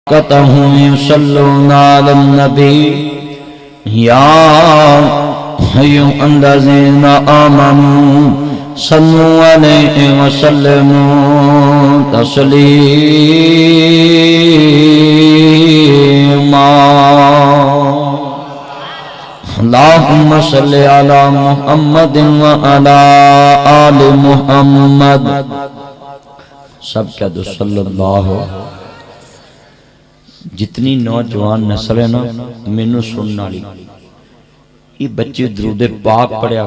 कतहुं युसल्लूना Alan नबी या अय्युहल्लज़ीना आमनू सल्लू अलैहि वसल्लिमू तस्लीमा। अल्लाहुम्मा सल्लि अला मुहम्मदिन व अला आलि मुहम्मद। सब क्या दो सल्लल्लाहु। जितनी नौजवान नस्ल है ना मैनू सुनने वाली, ये बच्चे दरूदे पाक पढ़िया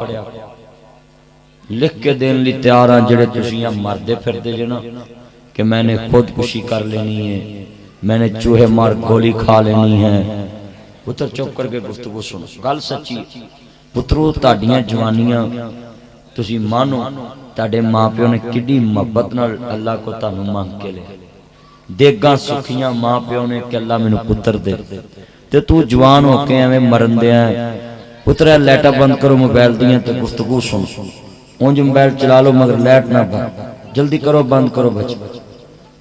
लिख के देने लिए तैयार हाँ। जेड़े तुसियां मरदे फिरदे जे ना कि मैंने खुदकुशी कर लेनी है, मैंने चूहे मार गोली खा लेनी है, पुत्र चुप करके गुफ्तगू सुनो। गल सच्ची पुत्रो, ताड़ियां जवानियां तुसी मानो ताड़े मां प्यो ने किड्डी मुहब्बत नाल अल्लाह को तानू मंग के ले देगा सुखियां मां प्यो ने कि अल्लाह मैनू पुत्र दे, ते तू जवान होके एवें मरन दिया पुत्र। लाइटा बंद करो मोबाइल दियां ते गुफ्तगू सुन। उंज मोबाइल चला लो मगर लाइट ना बंद, जल्दी करो बंद करो बच।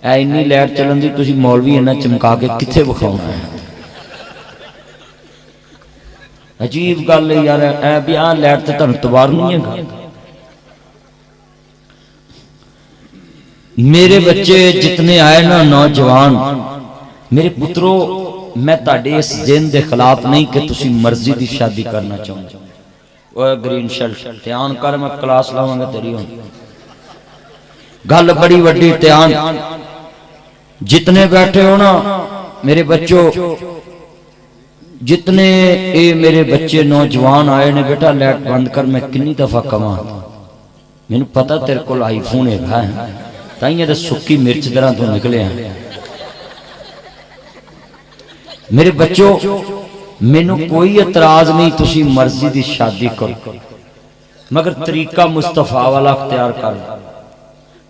ऐ इन्नी लाइट चलन दी तुसी मौलवी इन्ना चमका के किथे विखाउणा है? अजीब गल है यार। ऐ भी आ लाइट ते तुहानू तवार नहीं है। मेरे बच्चे जितने आए ना नौजवान, मेरे पुत्रो, मैं ताड़े इस दिन के खिलाफ नहीं कि तुसी मर्जी की शादी करना चाहते। ग्रीन शर्ट ध्यान कर, मैं क्लास लावांगा तेरी। गल बड़ी वड्डी ध्यान। जितने बैठे हो ना मेरे बच्चों, जितने ये मेरे बच्चे नौजवान आए ने, बेटा लाइट बंद कर। मैं कितनी दफा कमा, मैनू पता तेरे को आईफोन है ताइए तो सुक्की मिर्च तरह तो निकले हैं। मेरे बच्चों मैनू कोई एतराज नहीं, तुसी मर्जी की शादी करो मगर तरीका मुस्तफा वाला अख्तियार कर।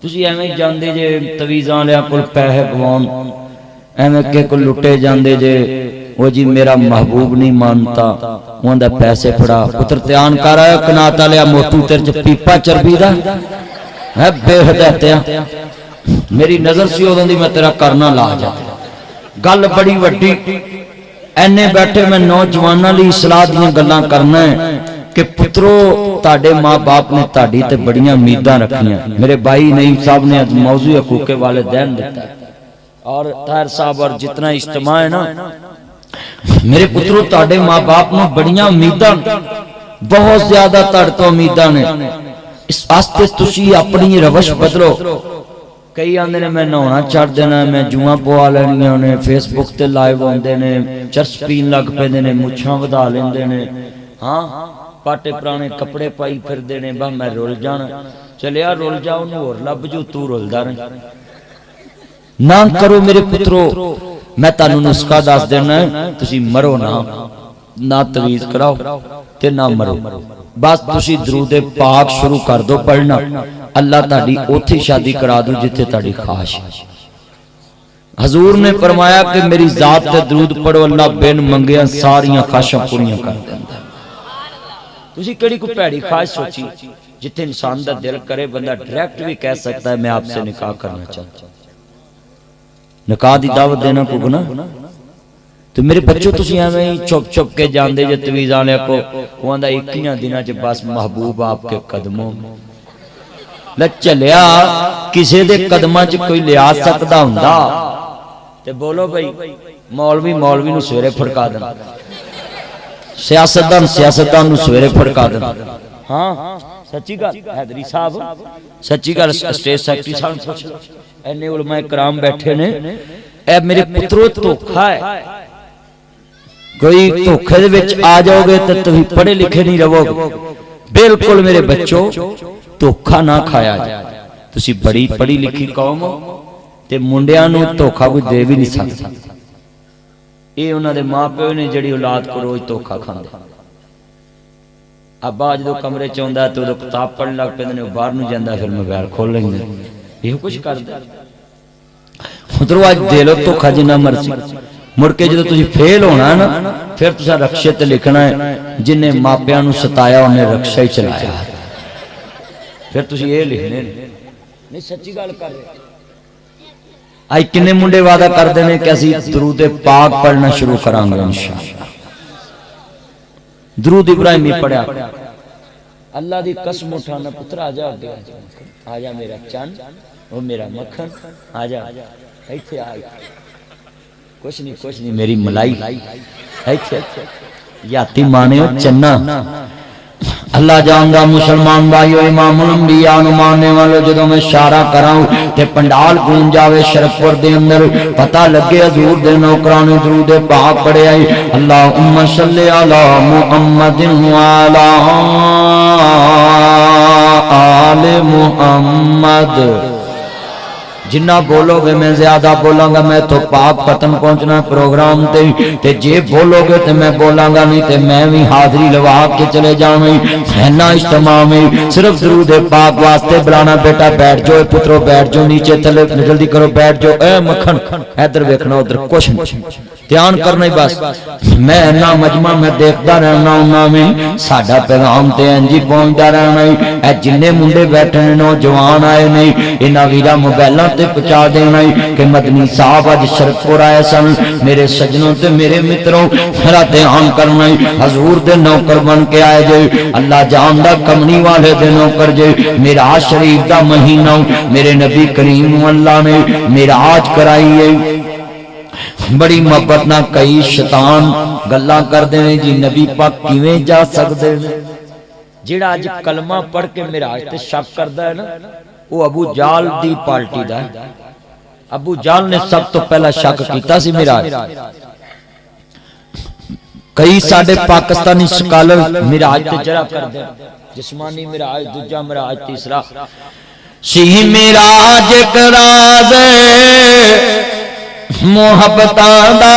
तुसी एवें जांदे जे तवीज़ां वालियां कोल पैसे गवाउण, एवें के को लुटे जांदे जे वो जी मेरा महबूब नहीं मानता उन्दा पैसे फड़ा। पुत्र ध्यान कर, कनात वालिया मोटू तेरे च पीपा चरबी दा है बेहदायतिया। मेरी नजर सी उदों दी मैं तेरा करना ला जा। गल बड़ी वड्डी। एने बैठे मैं नौजवानों लई सलाह दीयां गल्लां करना है कि पुत्रो, ताडे मां बाप ने ताड़ी ते बड़ियां उम्मीदां रखियां। मेरे भाई नईम साहब ने अज मौजू हकूके वालिदैन दिता और ताहिर साहब और जितना इज्तिमा है ना, मेरे पुत्रो ताडे मां बाप ने बड़ियां उम्मीदां, बहुत ज्यादा ताड़ तो उम्मीदां ने। इस वास्ते तुसी अपनी रवश बदलो। कई आंदे ने मैं नहाना छड़ देना, मैं जुआ पवा लैनियां ने, फेसबुक ते लाइव आउंदे ने, चरस पीन लग पैंदे ने, मुछां वधा लेंदे ने, हाँ पाटे पुराने कपड़े पाई फिरदे ने। बस मैं रुल जाना, चलिया रुल जा, उन्हें होर लभ जू, तू रुलदा रह। ना करो मेरे पुत्रो, मैं तानू नुस्खा दस देना, तुसी मरो ना तवीज कराओ ते ना मरो। बस तुसी दरूदे पाक शुरू कर दो पढ़ना, अल्लाह ताड़ी ओथे शादी करा दो जिथे ताड़ी ख्वाहिश है। हजूर ने फरमाया कि मेरी जात ते दरूद पढ़ो, अल्लाह बिन मंगिया सारियां ख्वाहिशां पूरियां कर देंदा। तुसी केड़ी कोई भैड़ी ख्वाहिश सोची जिथे इंसान दा दिल करे, बंदा डायरेक्ट भी कह सकता है मैं आपसे निकाह करना चाहता हूं। निकाह दी दावत देना को गुनाह? तो मेरे बच्चों तुसी एवें ही चुप चुप के जांदे जे तवीज़ां वाले को, वो आंदा 21 दिनां च बस महबूब आपके कदमों ल चलिया। किसी दे कदमां च कोई लिया सकदा हुंदा ते बोलो भाई, मौलवी मौलवी नूं सवेरे फड़का देना, सियासतदान सियासतदान नूं सवेरे फड़का देना। हाँ सच्ची गल हैदरी साहब, सच्ची गल स्टेट सैकटरी साहब पुछ लो, इन्ने उलमा कराम बैठे ने। ए मेरे पुत्रो धोखा है, कोई धोखे दे विच आ जाओगे तो तुसीं पढ़े लिखे नहीं रहोगे। बिल्कुल मेरे बच्चों, धोखा ना खाया जाए। तुसीं बड़ी पढ़ी लिखी कौम हो ते मुंडियां नूं धोखा कोई दे भी नहीं सकदा। ये उन्हां दे मां प्यो ने जिहड़ी औलाद को रोज धोखा खांदे। अब्बा जो कमरे च आउंदा ते उदों किताब पढ़न लग पैंदे ने, बाहर नूं जांदा फिर मोबाइल खोल लैंदे। इहो कुछ करदे। उधरों अज दे लो धोखा जिन्ना मर्जी, मुड़ के जो तुम फेल होना ना, फिर तुसा रक्शे ते लिखना है जिन्हें मापिया नूं सताया उन्हें रक्षा ही चलाया। फिर तुसी ये लिखने नहीं, सच्ची गल कर रहे। आज किन्ने मुंडे वादा करते हैं कि असी दरूद पाक पढ़ना शुरू करांगे इंशाअल्लाह। दरूद इब्राहिमी पढ़ा। अल्लाह की कसम उठाना पुत्र आ जा, आ जा मेरा चंद, वो मेरा मक्खन, आ जा इत्थे आ। कुछ नहीं मेरी मलाई इत्थे याती माने चन्ना। अल्लाह जानदा मुसलमान भाइयों इमामुल अंबिया नु मानने वालों जदों मैं इशारा कराऊं ते पंडाल गूंज जावे शरफपुर दे अंदर पता लगे हजूर दे नौकरां ने दरूद पाक पढ़िया। अल्लाहुम्मा सल्ली अला मुहम्मदिन व अला आले मुहम्मद। जिन्ना बोलोगे मैं ज्यादा बोलांगा, मैं तो पाक पतन पहुंचना प्रोग्राम ते जे बोलोगे तो मैं बोलांगा नहीं ते मैं भी हाजरी लवा के चले जाऊंगी। फैना इज्तिमा में सिर्फ दरूद पाक वास्ते बुलाना। बेटा बैठ जाओ पुत्रो, बैठ जाओ नीचे थले जल्दी करो बैठ जाओ। ए मक्खन इधर देखना उधर कुछ ध्यान करना ही बस। मैं ना मजमा मैं देखता रहना उन्ना में साडा पैगाम ते इंजी पहुंचता रहना है। जिन्ने मुंडे बैठे ने नौजवान आए नहीं इन्हां वीरां मोबाइलां ते पहुंचा देना है कि मदनी साहब अज शरफपुर आए सन। मेरे सजनों ते मेरे मित्रों मेरा ध्यान करना है। हजूर दे नौकर बन के आए जे। अल्लाह जानदा कमनी वाले दे नौकर जे। मिराज शरीफ दा महीना मेरे नबी करीम अल्लाह ने मिराज कराई है। बड़ी मोहब्बत ना कई शैतान गल्लां करदे ने जी नबी पाक किवें जा सकदे ने। जिहड़ा अज कलमा पढ़ के मिराज ते शक करदा है ना वो अबू जाल दी पार्टी दा। अबू जाल ने सब तो पहला शक कीता सी मिराज। कई साडे पाकिस्तानी स्कॉलर मिराज ते जरा करदे जिस्मानी मिराज दूजा मिराज तीसरा सी मिराज करा दे मोहब्बतां दा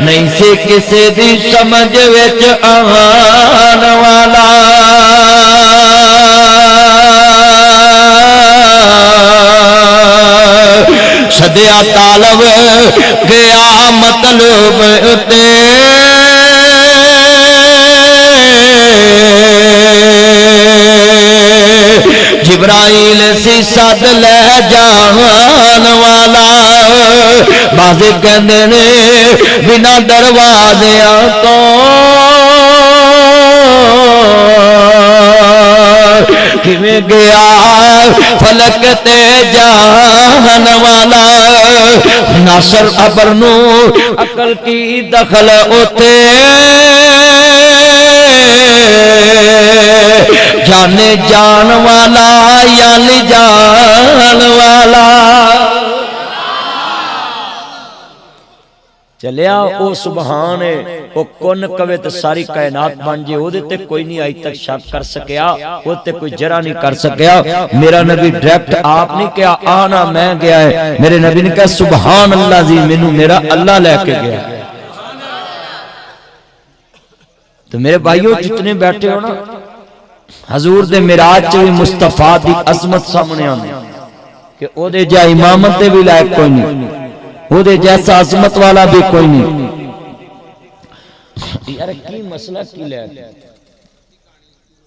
नहीं से किसी दी समझ विच आन वाला। सदिया तालब गया मतलब ते जिब्राइल सी सद ले जान वाला। बाज़े कहंदे ने बिना दरवाज़ियां तो किवें गया फलक ते जान वाला। नासर अबर नू अकल की दखल उते जाने जान वाला यानी जान वाला। चलिया ओ सुबहान है ओ कौन कवे तो सारी कायनात बन जे ओदे ते कोई नहीं आज तक शक कर सकिया, ओदे ते कोई जरा नहीं कर सकिया। मेरा नबी डायरेक्ट आप नहीं कहा आना मैं गया है, मेरे नबी ने कहा सुबहान अल्लाह जी मैनू मेरा अल्लाह लेके गया। तो मेरे भाइयों जितने बैठे हो ना हजूर दे मिराज च भी मुस्तफा दी अजमत सामने आंदी कि ओदे जा इमामत दे भी लायक कोई नहीं, ओदे जैसा अजमत वाला भी कोई नहीं। यार की मसला की ले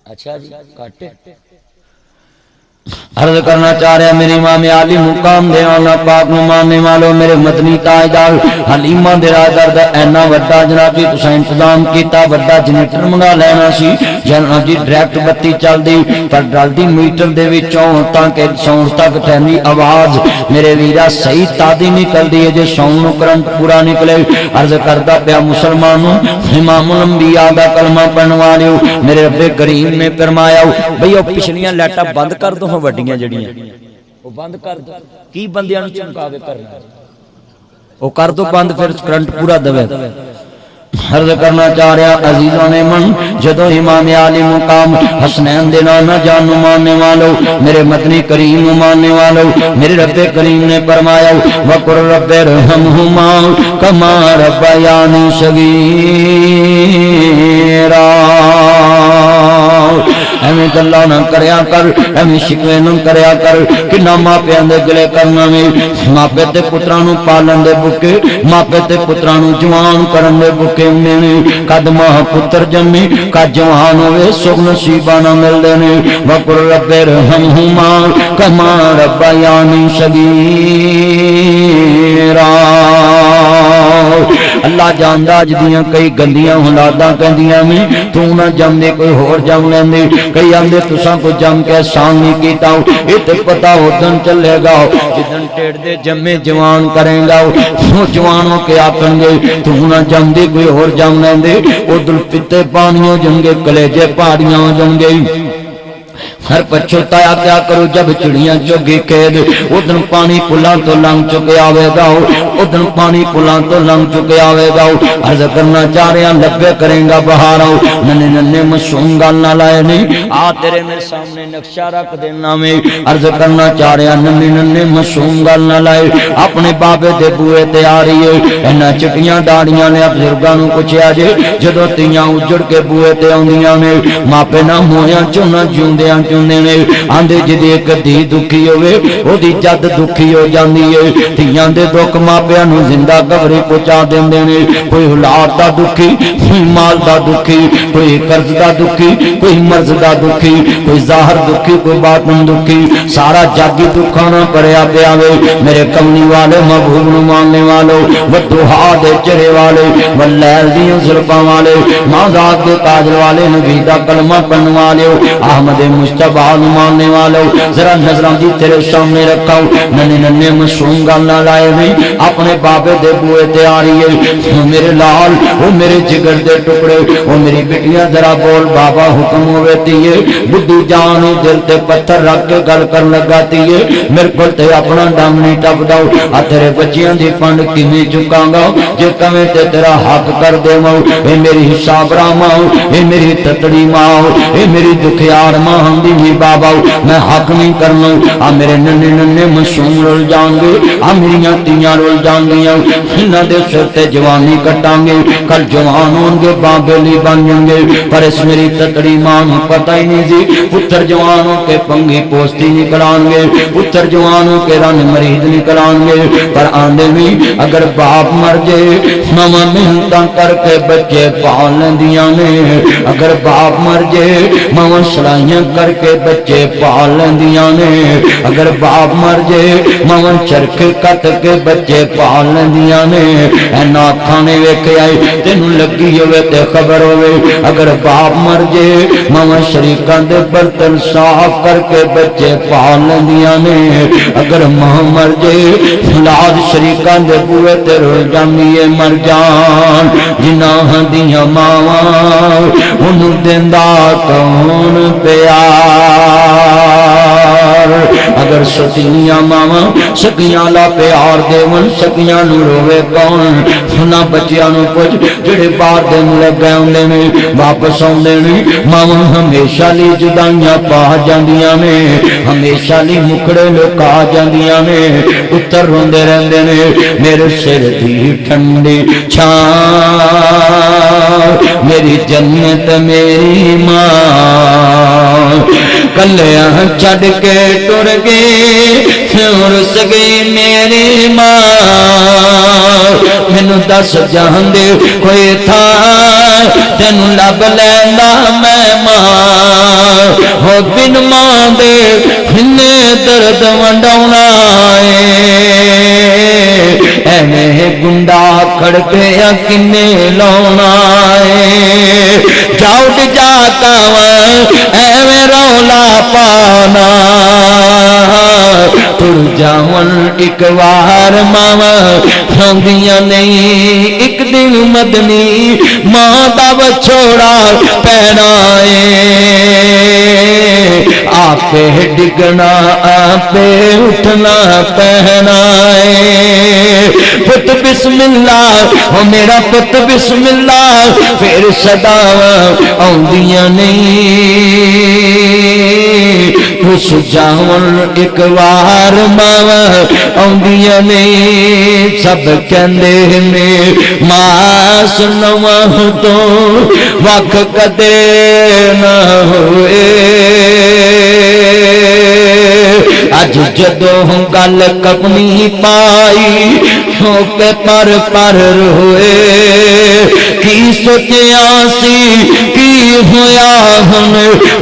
अच्छा जी काटे अर्ज करना चाह रहा मेरे इमाम आली मुकाम दे आला पाक नु मानने वालों मेरे मदनी ताजदार हलीमा दे राजदार दा ऐना वड्डा जनाब जी तुसां इंतजाम कीता, वड्डा जनरेटर मंगा लेना सी जनाब जी डायरेक्ट बत्ती चलदी पर डलदी मीटर दे विचों ताकि सौण तक ठहरी आवाज मेरे वीरा सही तादी निकलदी है जे सौण नु करंट पूरा निकले। अर्ज करदा पिया मुसलमानों इमामुल अंबिया दा कलमा पढ़न वालियो मेरे रब्बे करीम ने फरमाया भई ओ पिछलियां लाइटां बंद कर दो वड्डियां जड़ियां वो बंद कर दो की बंदियां नु चमकावे करना वो कर दो बंद फिर करंट पूरा दवे। अर्ज करना चाह रहा अजीजों ने मन जदों इमाम आली मुकाम हसनैन दे नाना जान मानने वालों मेरे मदनी करीम मानने वालों मेरे रब्बे करीम ने फरमाया वकुर रब्बे रहमहुमा कमा रब्बयानी सगीरा। एवें गल्लां ना करया कर, एवें शिकवे ना करया कर। किन्ना मापियां दे गिले करना वे, मापे ते पुत्रां नूं पालन दे बुके, मापे ते पुत्रां नूं जवान करन दे बुके हुंदे ने। कद मां पुत्र जम्मे कद जवान होवे सुख नसीबा ना मिलदे ने। वकुल रब्बे रहमहुमा कमा रब्बयानी सगीरा। अल्लाह जानदा अज दियां कई गंदियां औलादां कहंदियां ने तू ना जमदे कोई होर जम लैंदे, कई आंदे तुसां को जम के एहसान नहीं कीता। ये तो पता उदन चलेगा जिदन टेढ़ दे जम्मे जवान करेगा, वो जवानों के आखणगे तू ना जमदे कोई होर जम लैंदे। उदल पिते पानी हो जाएंगे, कलेजे पहाड़ियां हो जाएंगे। हर पछताया क्या करो जब चिड़िया जोगी कैद। उदन पानी पुलों तो लंघ चुके आवेगा, उदन पानी पुलों तो लंघ चुके आवेगा। अर्ज करना चाह रहा लब्बे करेगा बहार आओ। नन्हे नन्हे मासूम गल ना लाए नहीं, आ तेरे मेरे सामने नक्शा रख देना में। अर्ज करना चाह रहा नन्हे नन्हे मासूम गल ना लाए। अपने बाबे दे बूए ते आ रही है, इन्हां चिट्टियां दाड़ियां ने बुजुर्गां नूं पुछया जे जदों तियां उजड़ के बूए ते आउंदियां ने, मापे ना मोहियां चों ना जिउंदियां आंदे जिदी एक धी दुखी होवे ओदी जद दुखी हो जाती है। धियां दे दुख मापियां नूं जिंदा कबरे पहुंचा देंदे ने। कोई औलाद दा दुखी, कोई माल दा दुखी, कोई कर्ज दा दुखी, कोई मर्ज दा दुखी, कोई ज़ाहिर दुखी, कोई बातिन दुखी। सारा जग ही दुखा ना भरिया पिया वे। मेरे कमली वाले महबूब नूं मानने वालों, वदुहा दे चेहरे वाले, वलैल दियां जुल्फां वाले, माज़ाद दे काजल वाले, नबी दा कलमा पढ़ने वाले, अहमद मुस्तफा मानने वालों, जरा नजरां दी तेरे सामने रखाओ। नन्हे नन्हे मासूम गल ना लाए नहीं, अपने बाबे दे बूए ते आ रही है। मेरे लाल वो मेरे जिगर दे टुकड़े, वो मेरी बिटिया जरा बोल बाबा हुक्म होवे तीए। बुद्धू जान दिल ते पत्थर रख के गल कर लगाती है। मेरे को ते अपना दम नहीं टपदा। आ तेरे बच्चियां दी पंड किवें चुकांगा जे कवें ते तेरा हक कर देवां। ए मेरी हिसाब रामा, ए मेरी ततड़ी मां, ए मेरी दुखियार मां दी बाबा मैं हक नहीं करना। आ मेरे नन्हे नन्हे मासूम रुल जाएंगे, आ मेरिया तियां रुल जाएंगियां। इन्हां दे सिर ते जवानी कटांगे, कल जवान होंगे बाबेली बन जाएंगे। पर इस मेरी ततड़ी मां नूं पता ही नहीं जी पुत्र जवानों के पंगी पोस्ती निकलांगे, पुत्र जवानों के रन मरीद निकलांगे। पर आंदे भी अगर बाप मर जाए मामा मेहनत करके बच्चे पाल लैंदियां ने। अगर बाप मर जाए मामा सलाइयां करके बच्चे पाल लैंदियां ने। अगर बाप मर जाए मावा चरखे कट के बच्चे पाल लैंदियां ने। इन्हां अखां ने वेखिया तेनूं लगी होवे ते खबर होवे। अगर बाप मर जाए मावा शरीकां दे बर्तन साफ करके बच्चे पाल लैंदियां ने। अगर मां मर जाए औलाद शरीकां दे बूहे ते रुल जांदी है। मर जान जिन्हां दियां मावां उहनूं दिंदा कौन प्यार। अगर सतियां मावां सकियां ला प्यार देवन सकियां नूं रोवे कौन। सुना बच्चियां नूं कुछ जिहड़े बाहर दे लगे आउंदे ने वापस आउंदे ने। मावां हमेशा लई जुदाइयां पा जांदियां ने, हमेशा लई मुखड़े लुका जांदियां ने। पुत्तर रोंदे रहिंदे ने मेरे सिर दी ठंडी छां मेरी जन्नत मेरी मां। कलिया छड़ के टुर गए रुस गई मेरी मां। मैनू दस जान दे कोई था तेनू लब लैंदा मैं मां। हो बिन मां दे किन्ने दर्द वंडाउणा एवें गुंडा खड़के किन्ने लाउणा जाउट जाता एवें रौला पाना। तुर जावन एक बार मावा खांदियां नहीं एक दिन मदनी मां दा बछोड़ा पैना आपे डिगना आपे उठना पहना पुत बिस्मिल्लाह हो मेरा पुत बिस्मिल्लाह फिर सदावां आउंदियां नहीं। खुश जावन एक बार मावा आउंदियां ने सब कहंदे ने मां सुनवा तो वख कदे ना होए अज जदों गल कपनी पाई होके पर रोए की सोचिया सी की होया हुन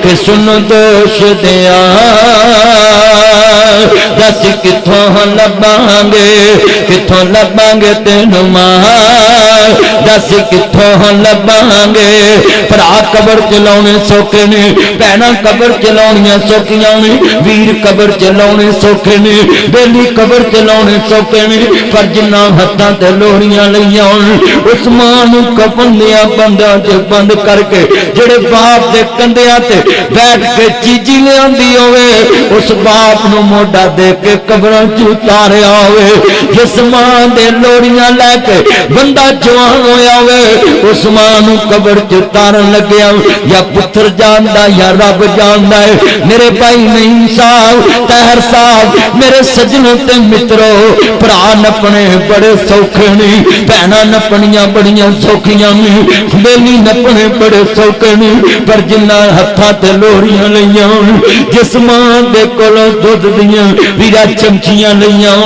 कि सुन दोष दिया दस किथों लबांगे तेनू मां दस किथों लबांगे भरा कबर चलाने सौखे ने भैणां कबर चलाउणियां सौखियां ने वीर कबर चलाने सौखे ने बेली कबर चलाने सौखे ने पर जिन्ना हत्थां ते लोहड़ियां लईआं उस मां नूं कफन दियां बंदां च बंद करके जेड़े बाप दे कंधियां ते बैठ के चीजी लिआंदी होवे उस बाप नूं मोढा दे के कबरां च उतारिया होवे जिस मां दे लोहड़ियां लैके बंदा जवान होया होवे उस मां नूं कबर च उतारन लग्या या पुत्र जानदा या रब जानदा है मेरे भाई नहीं साहब तहर साहब मेरे सजनों ते मित्रों भरा नपने बड़े सौखे ने भैणां नपनियां बड़ियां सौखियां ने बेली नपने बड़े सौखे ने पर जिन्ना हत्थां ते लोहड़ियां लईआं जिस मां दे कोलों दुध दियां वीरा चमचियां लईआं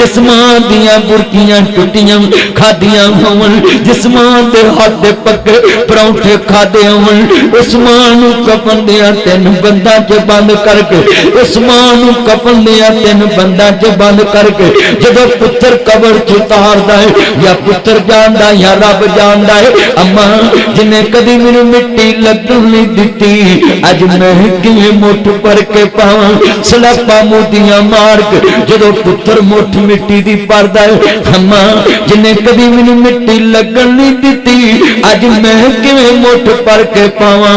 जिस मां दियां बुरकियां टुटियां खादियां होवन जिस मां दे हाथ दे पक्के परौंठे खादे होवन उस मां नूं कफन दियां तीन बंदां च बंद करके उस मां नूं कफन दियां तीन बंदां च बंद करके जदों पुत्र कबर च उतारदा है या पुत्र जानदा या रब जानदा है अम्मा जिन्हें कदी मैनूं मिट्टी लगन नहीं दिती अज मैं किवें मुठ भर के पावां सलापा मोतियां मार के जदों पुत्र मुठ मिट्टी दी भरदा है अम्मा जिन्हें कदी मैनूं मिट्टी लगन नहीं दिती अज मैं किवें मुठ भर के पावां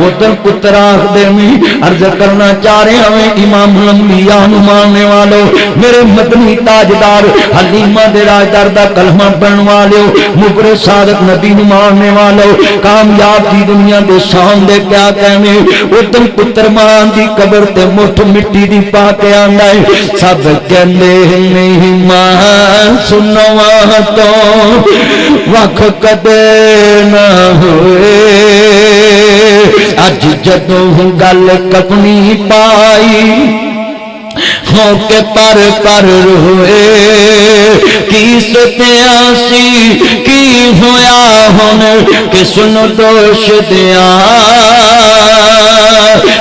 उधर पुत्र आखदे ने अर्ज करना चाह रहा मैं इमाम लंबिया नूं मानने वालों मेरे मदनी ताजदार हलीमा दे राजदार दा कलमा पढ़न वालों मुबरे सादक नबी नूं मानने वालों कामयाब की दुनिया दे शान दे क्या कहने उधर पुत्र मां दी कबर ते मुठ मिट्टी दी पा के आंदा है सब कहंदे नहीं मां सुनवा तो वख कदे ना होए अज जदों गल कपनी पाई होके पर रोए की सोचिया सी की होया हुन कि सुन दोष दिया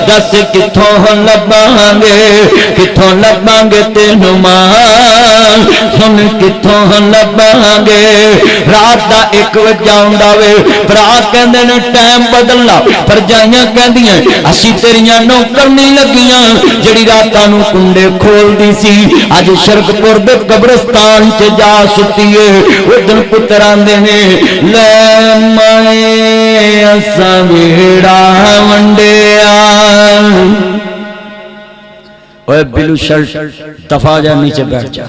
दस किथों लबांगे तेनू मां हुन किथों लबांगे रात दा 1 वजा हुंदा वे भरा कहंदे ने टाइम बदलना भरजाइयां कहंदियां असीं तेरियां नौकर नहीं लगियां जिहड़ी रातां नूं कुंडे खोलदी सी अज शरकपुर दे कब्रिस्तान च जा सुती है उधर पुत्र आंदे ने ले माए असां वेड़ा वंडिया ओए बिलू शर्ट दफा जा नीचे बैठ जा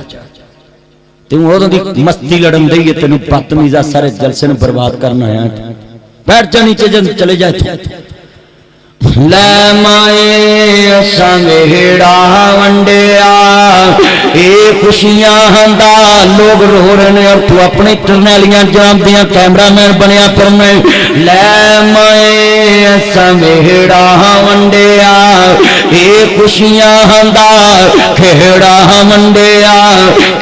तू उदों दी मस्ती लड़न दई है तेनू बदतमीजा सारे जलसे ने बर्बाद करना है बैठ जा नीचे चले जा ले माए असां वेड़ा वंडिया ए खुशियां दा लोग रो रहे ने और तू अपनी टरनैलियां जानदियां कैमरामैन बनया फिरना ले माए असां वेड़ा वंडिया ए खुशियां दा खेड़ा वंडिया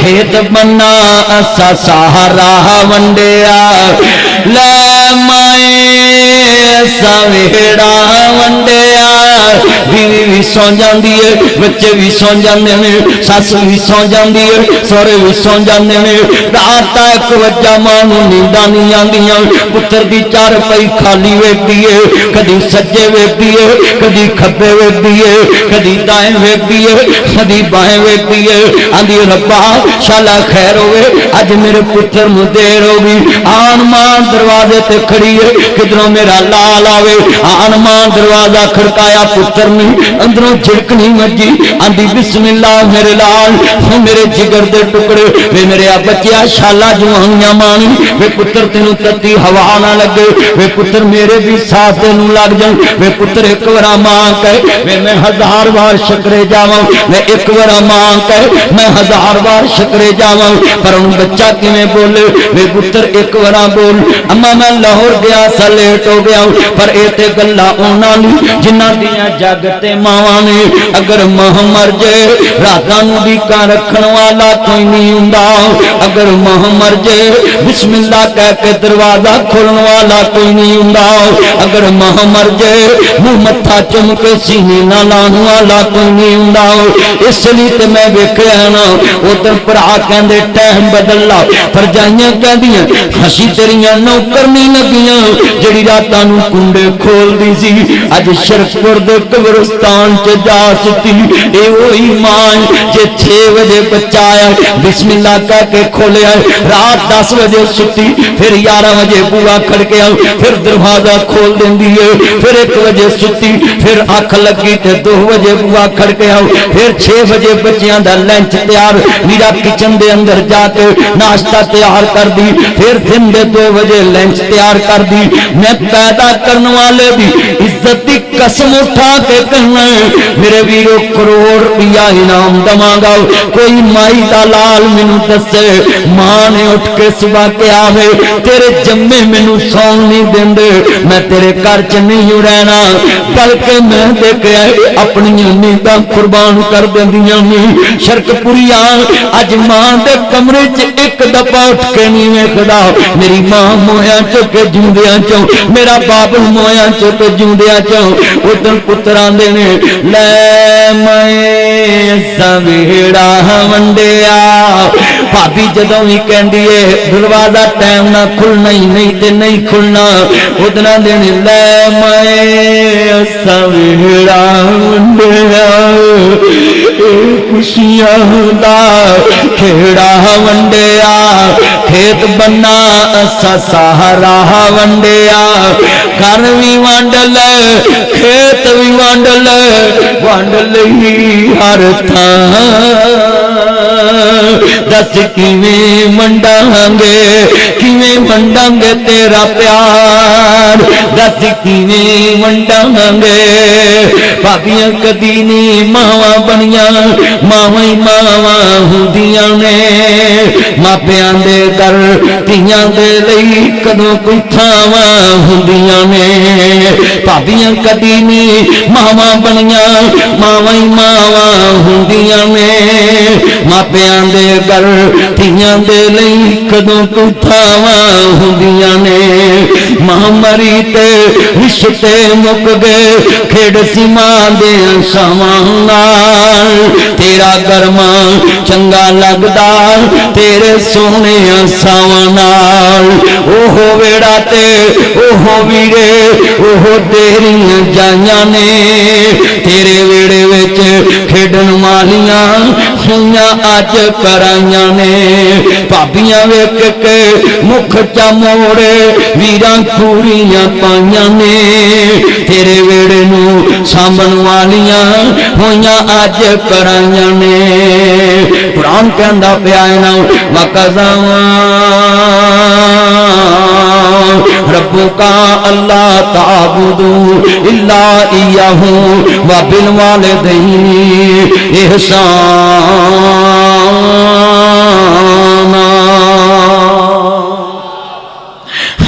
खेत बन्ना असा सहारा वंडिया ले माए असां वेड़ा वंडिया बीवी भी सौ जाती है बच्चे भी सौ जाते हैं सस भी सौ जाती है सौरे भी सौ जाते हैं रात 1 वजा मां नूं नींदां नहीं आंदियां पुत्र की 4 पई खाली वेखदी है कदी सज्जे वेखदी है कदी खब्बे वेखदी है कदी दाएं वेखदी है कदी बाएं वेखदी है आंदी रब्बा शाला खैर होवे अज मेरे पुत्र नूं देर हो गई आन मां दरवाजे ते खड़ी है किधरों मेरा लाल आवे आन मां दरवाजा खड़काया पुत्र ने अंदरों झिड़कनी वजी आंदी बिस्मिल्लाह मेरे लाल मेरे जिगर दे टुकड़े वे मेरे बच्चिया शाला जवानियां मानी वे पुत्र तेनू तत्ती हवा ना लगे वे पुत्र मेरे भी साथ तेनू लग जाए वे पुत्र एक बार मां कहे वे मैं 1000 बार शकरे जावां मैं एक बार मां कहे मैं 1000 बार शकरे जावां पर उन बच्चा किवें बोले वे पुत्र एक बार बोल अम्मा मैं लाहौर गया सा लेट हो गया पर ये ते गल्लां उन्हां दी जिन्हां दियां जग ते मावां ने अगर मां मर जाए रातां नूं ढीकां रखण वाला कोई नहीं हुंदा अगर मां मर जाए बिस्मिल्लाह कह के दरवाजा खोलण वाला कोई नहीं हुंदा अगर मां मर जाए मुंह मत्था चुम के सीने ना लाण वाला कोई नहीं हुंदा इसलिए ते मैं वेखिया ना उधर भरा कहंदे टाइम बदल ला भरजाइयां कहंदियां हसी तेरियां नौकर नहीं लगियां जिहड़ी रातां नूं कुंडे खोलदी सी अज शरकपुर दे कब्रिस्तान च जा सुती ए ओही मां जे 6 बजे बच्चा आया बिस्मिल्लाह कह के खोलिया रात 10 बजे सुती फिर 11 बजे बुआ खड़किया फिर दरवाजा खोल देंदी है फिर 1 बजे सुती फिर अख लगी ते 2 बजे बुआ खड़किया फिर 6 बजे बच्चियां दा लंच तैयार मीरा किचन दे अंदर जाके नाश्ता तैयार कर दी फिर दिन दे 2 बजे लंच तैयार कर दी मैं पैदा करने वाले दी इज्जत की कसम उठा के कहना मेरे वीरों करोड़ रुपया इनाम दवांगा कोई माई दा लाल मैनू दसे मां ने उठ के सुबह के आवे तेरे जम्मे मैनू सौन नहीं देंदे मैं तेरे घर च नहीं रहना बल्कि मैं देखिया अपनी नींदां कुर्बान कर देंदियां ने शरकपुरिया अज मां दे कमरे च एक दफा उठ के नहीं वेखदा मेरी मां मोया चो के जिंदियां चो मेरा बाप मोया चो के जिंदियां चो उधर पुत्र आंदे ने लै मैं सवेड़ा वंडिया भाभी जदों भी कहंदी है दरवाजा टाइम ना खुलना ही नहीं ते नहीं खुलना उधर दिन लै मैं सवेड़ा वंडिया खुशियां दा खेड़ा वंडिया खेत बन्ना असा सहारा वंडिया घर भी वंड ले खेत भी वंड ले वंड लई हर थां दस किवें वंडांगे तेरा प्यार दस किवें वंडांगे भाभियां कदी नहीं मावा बनिया मावा ही मावा हुंदियां ने मापियां दे कर धीयां दे लई कदों कोई थावां हुंदियां ने भाभियां कदी नहीं मावा बनिया मावा ही मावा हुंदियां ने मापियां दे कर धीयां दे लई कदों कोई थावां हुंदियां ने मां मरी ते रिश्ते मुक गए खेड सी मां दे सावां नाल तेरा गरमा चंगा लगदा तेरे सोने सावां नाल ओहो वेड़ा ते ओहो वीरे ओहो तेरियां जाइयां ने तेरे वेड़े विच खेडन वालियां हुइयां अज कराइयां ने भाभियां वेख के मुख चा मोड़े वीरां खूरियां पाइयां ने तेरे वेड़े नूं सामण वालियां हुइयां अज कराइयां ने कुरान कहंदा पिया है ना वकज़ावा रब्बुका अल्लाह ताबुदू इल्ला इय्याहू व बिल वालिदैनि इहसाना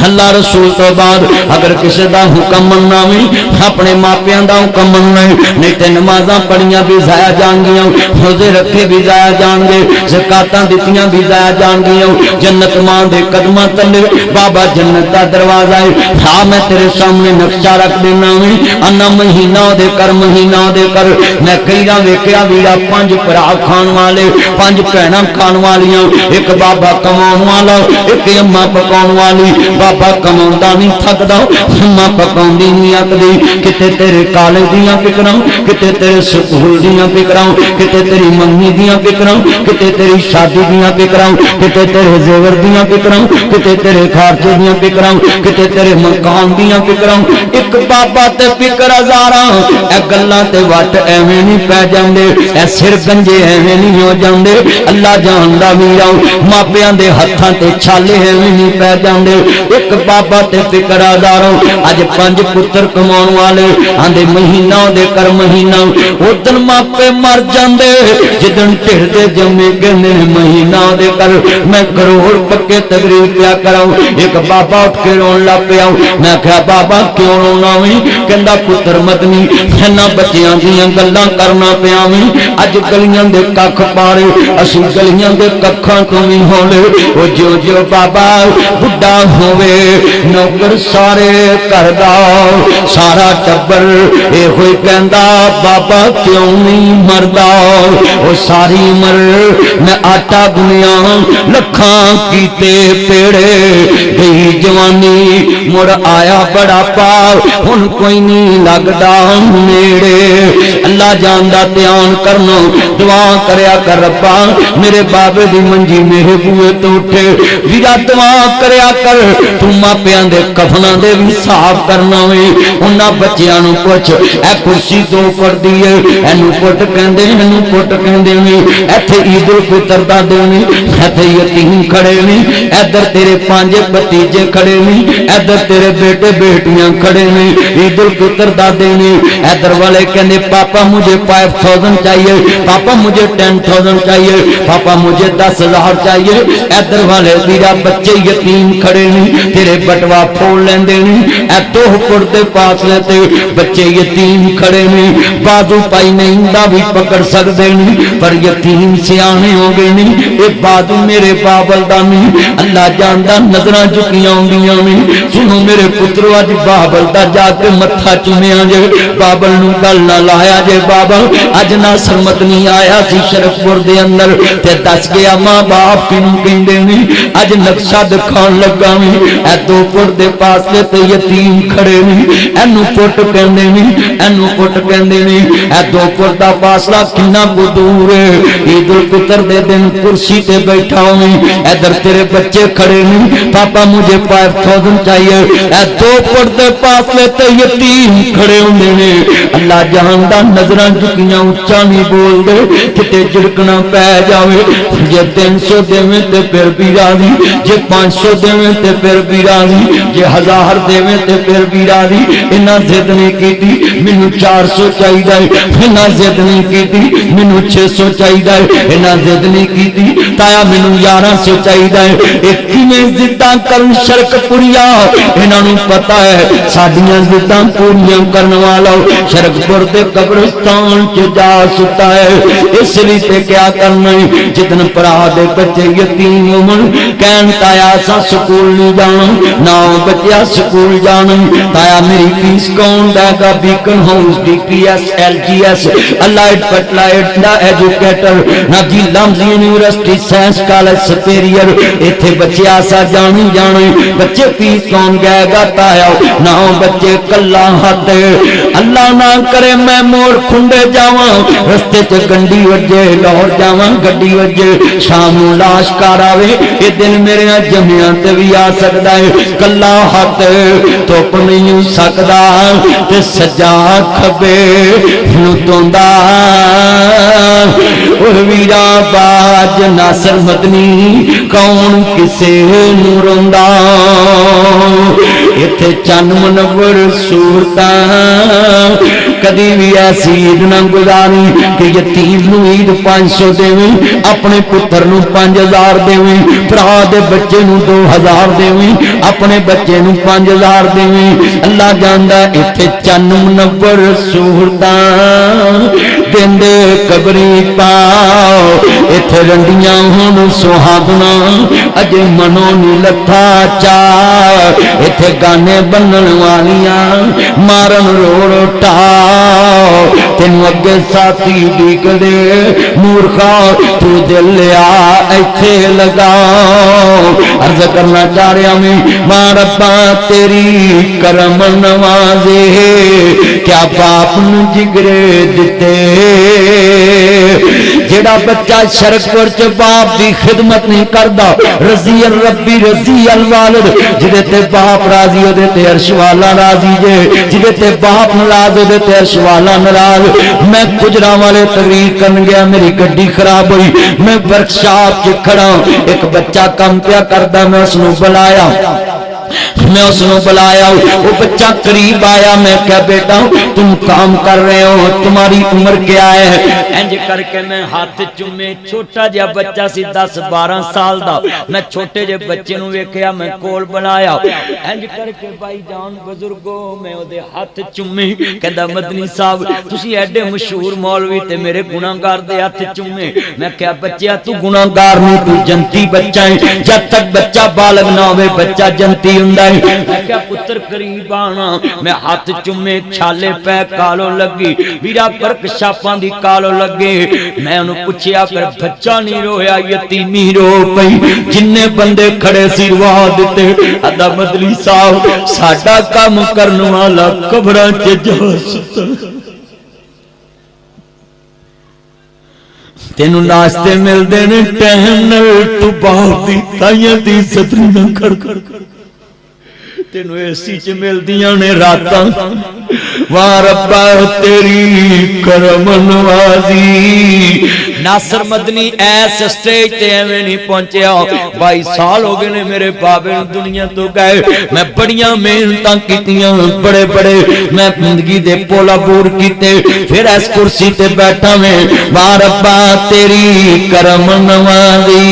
अल्लाह रसूल तो बाद अगर किसी का हुक्म मनना भी अपने मापिया का हुक्म मनना नहीं तो नमाजा पढ़िया भी जाया जाएंगियां रोजे रखे भी जाया जाएंगे ज़कातां दित्तियां भी जाया जाएंगियां जन्नत मां दे कदमां तले बाबा जन्नत का दरवाजा है हाँ मैं तेरे सामने नक्शा रख देना भी अन्ना महीना दे कर महीना दे कर मैं कई वेखिया वीरा 5 भरा खान वाले 5 भैणां खान वालियां एक बाबा कमाउण वाला एक अम्मा पकाउण वाली बाबा बाबा कमाउंदा नहीं थकदा, अम्मा पकाउंदी नहीं अकदी। किते तेरे कॉलेज दियां फिक्रां, किते तेरे स्कूल दियां फिक्रां, किते तेरी मम्मी दियां फिक्रां, किते तेरी शादी दियां फिक्रां, किते तेरे जेवर दियां फिक्रां, किते तेरे खर्चे दियां फिक्रां, किते तेरे मकान दियां फिक्रां। एक बाबा ते फिक्र हज़ारां। ए गल्लां ते वट एवें नहीं पै जांदे, ए सिर गंजे एवें नहीं हो जांदे। अल्लाह जानदा वीरां, मापियां दे हत्थां ते छाले एवें नहीं पै जांदे। एक बाबा ते फिक्र हज़ारां। अज 5 पुत्र कमाउण वाले आंदे महीना दे कर महीना, उदन मापे मर जांदे जिदन ढिड दे जम्मे कहंदे महीना दे कर मैं करोड़ पक्के तकरीर क्या कराऊं। एक बाबा उठ के रोन लग पिया। मैं कहा बाबा क्यों रोना वी? कहंदा पुत्र मदनी इन्हां बच्चियां दीयां गल्लां करना पिया वी। अज गलियां दे कख पारे, असीं गलियां दे कखां तो भी होले। ओ जो जो बाबा बुढ़ा होवे, नौकर सारे घर दा सारा टब्बर एहो कहंदा बाबा क्यों नहीं मरदा। ओ सारी उम्र मैं आटा गुनिया, लखां कीते पेड़े, गई जवानी मुड़ आया बड़ापा, हुण कोई नहीं लगदा नेड़े। अल्लाह जानदा ध्यान करना, दुआ करया कर रब्बा मेरे बाबे दी मंजी मेरे बूए तो उठे। वीरा दुआ करया कर, तू मापियां दे कफनां दे भी साफ करना वे। उन्हां बच्चियां नूं पुछ ए कुर्सी तो पड़दी है, एनू पुट कहंदे, एनू पुट कहंदे ने। इत्थे ईद उल फितर दा दिन, इत्थे यतीम खड़े ने, इधर तेरे 5 भतीजे खड़े ने, इधर तेरे बेटे बेटियां खड़े ने। ईद उल फितर दा दिन, इधर वाले कहंदे पापा मुझे 5000 चाहिए, पापा मुझे 10,000 चाहिए, पापा मुझे 10,000 चाहिए। इधर वाले वीरा बच्चे यतीम खड़े ने, तेरे बटवा फोड़ लेंदे ने। ए 2 फुट दे फासले ते बच्चे यतीम खड़े ने, बाजू पाई नहीं दा भी पकड़ सकते नहीं, पर यतीम सियाने हो गए नहीं। ये बाजू मेरे बाबल दा नहीं, अल्लाह जानदा नजरां झुकियां होंदियां ने। सुनो मेरे पुत्रो अज बाबल दा जाके मत्था चुमिया जे, बाबल नूं गल ना लाया जे। बाबल अज ना सरमत नहीं आया सी शरफपुर दे अंदर ते दस गया मां बाप किनू कहंदे ने। अज नक्शा दिखाण लगा वे, ए 2 फुट दे फासले ते यतीम खड़े ने, एनू पुट कहंदे ने, एनू पुट कहंदे ने। ए 2 फुट दा फासला कितना को दूर है। ईद उल फितर दे दिन कुर्सी ते बैठा होवे, इधर तेरे बच्चे खड़े ने, पापा मुझे 5000 चाहिए। ए 2 फुट दे फासले ते यतीम खड़े होंदे ने। अल्लाह जानदा नजरां झुकियां उच्चा नहीं बोलदे, किते झिड़कना पै जावे। जे 300 देवे ते फिर भी राजी, जे 500 देवे ते फिर भी राजी, जे 1000 देवे ते फिर भी राजी। इन्हां जिद नहीं कीती मैनू 400 चाहिए, इन्हां जिद नहीं कीती मैनू 600 चाहिए, इन्हां जिद नहीं कीती ताया मैनू 1100 चाहिए। एक किवें जिद्दां करन शरकपुरिया, इन्हां नूं पता है साडियां जिद्दां पूरियां करन वाला शरकपुर दे कब्रिस्तान च जा सुता है। इसलिए ते क्या करना है, जितन भरा दे बच्चे यतीम होवन कहन ताया असां स्कूल नहीं जाना, ना बच्चा स्कूल जाना। ताया मेरी फीस कौन देगा? Beacon House DPS LGS Allied पटलाइड दा एजुकेटर नाजी LUMS university science college Superior, इत्थे बच्चे आसा जानी जाने। बच्चे फीस कौन देगा? ताया ना बच्चे कल्ला हाथ। अल्लाह ना करे मैं मोड़ खुंडे जावां, रस्ते च गंडी वजे लाहौर जावां गड्डी वजे, शाम नूं लाश कार आवे। ये दिन मेरे जमियां ते भी आ सकदा है। कल्ला हाथ धुप नहीं हो सकदा ते सज्जा खब्बे नूं तोंदा। ओ वीरा बाज नासर मदनी कौन किसे नूं रोंदा। इत्थे चन मुनव्वर सूरतां कदी भी ऐसी ईद ना गुजारी कि यतीम नूं ईद 500 देवे, अपने पुत्र नूं 5000 देवे, भरा दे बच्चे नूं 2000 देवे, अपने बच्चे नूं 5000 देवे। अल्लाह जानदा इत्थे चन मुनव्वर सूरतां देंदे कबरी पाओ। इत्थे रंडियां हुण सुहागना अजे मनो नी लथा चा। इत्थे गाने बनन वालियां मारन रोड़ टाओ ते तेन अगे साथी डीक दे मूर्खा तू दिल लिया इथे लगा। अर्ज करना चाह रहा मैं मां रब्बा तेरी करम नवाजे क्या बाप नू जिगरे दिते। जेड़ा बच्चा शरकपुर च बाप की खिदमत नहीं करता रजी अल रब्बी रजी अल वालिद जिदे ते बाप राजी ओदे ते अर्श वाला राजी जे जिदे ते बाप नाराज ओदे ते अर्श वाला नाराज। मैं गुजरांवाले तकरीर करन गया मेरी गड्डी खराब हुई मैं वर्कशॉप च खड़ा एक बच्चा काम पिया करदा मैं उसनू बुलाया वो बच्चा करीब आया मैं क्या बेटा तुम काम कर रहे हो तुम्हारी उम्र क्या है। इंज करके मैं हाथ चुमे छोटा जिहा बच्चा सी 10-12 साल दा मैं छोटे जे बच्चे नू वेखिया मैं कोल बनाया इंज करके भाई जान बुजुर्गो मैं ओदे हाथ चुमे कहंदा मदनी साहब तुसी एडे मशहूर मौलवी ते मेरे गुनाहगार दे हाथ चुमे। मैं क्या बच्चा तू गुनाहगार नहीं तू जनती बच्चा है जब तक बच्चा बालग ना होवे बच्चा जनती हुंदा है। मैं क्या पुत्र करीब आना मैं हाथ चुमे छाले पै कालो लगी वीरा परक छापां दी कालो लगे। मैं उन्हें पूछया कर बच्चा नहीं रोया यतीमी रो पई जिन्ने बंदे खड़े सी रवा दिते। अदा मदली साहब साडा काम करने वाला कब्रां च जा सुता तेनू नाश्ते मिलते ने टाइम नाल तू बाप दी ताइयां दी सतरी ना कर तेनू एसी च मिलदियां ने रातां वाह रब्बा तेरी करम नवाजी। नासर मदनी ऐस स्टेज ते एवें नहीं पहुंचया 22 साल हो गए ने मेरे बाबे नूं दुनिया तो गए मैं बड़ियां मेहनतां कीतियां बड़े बड़े मैं जिंदगी दे पोला बूर कीते फिर इस कुर्सी ते बैठा मैं वाह रब्बा तेरी करम नवाजी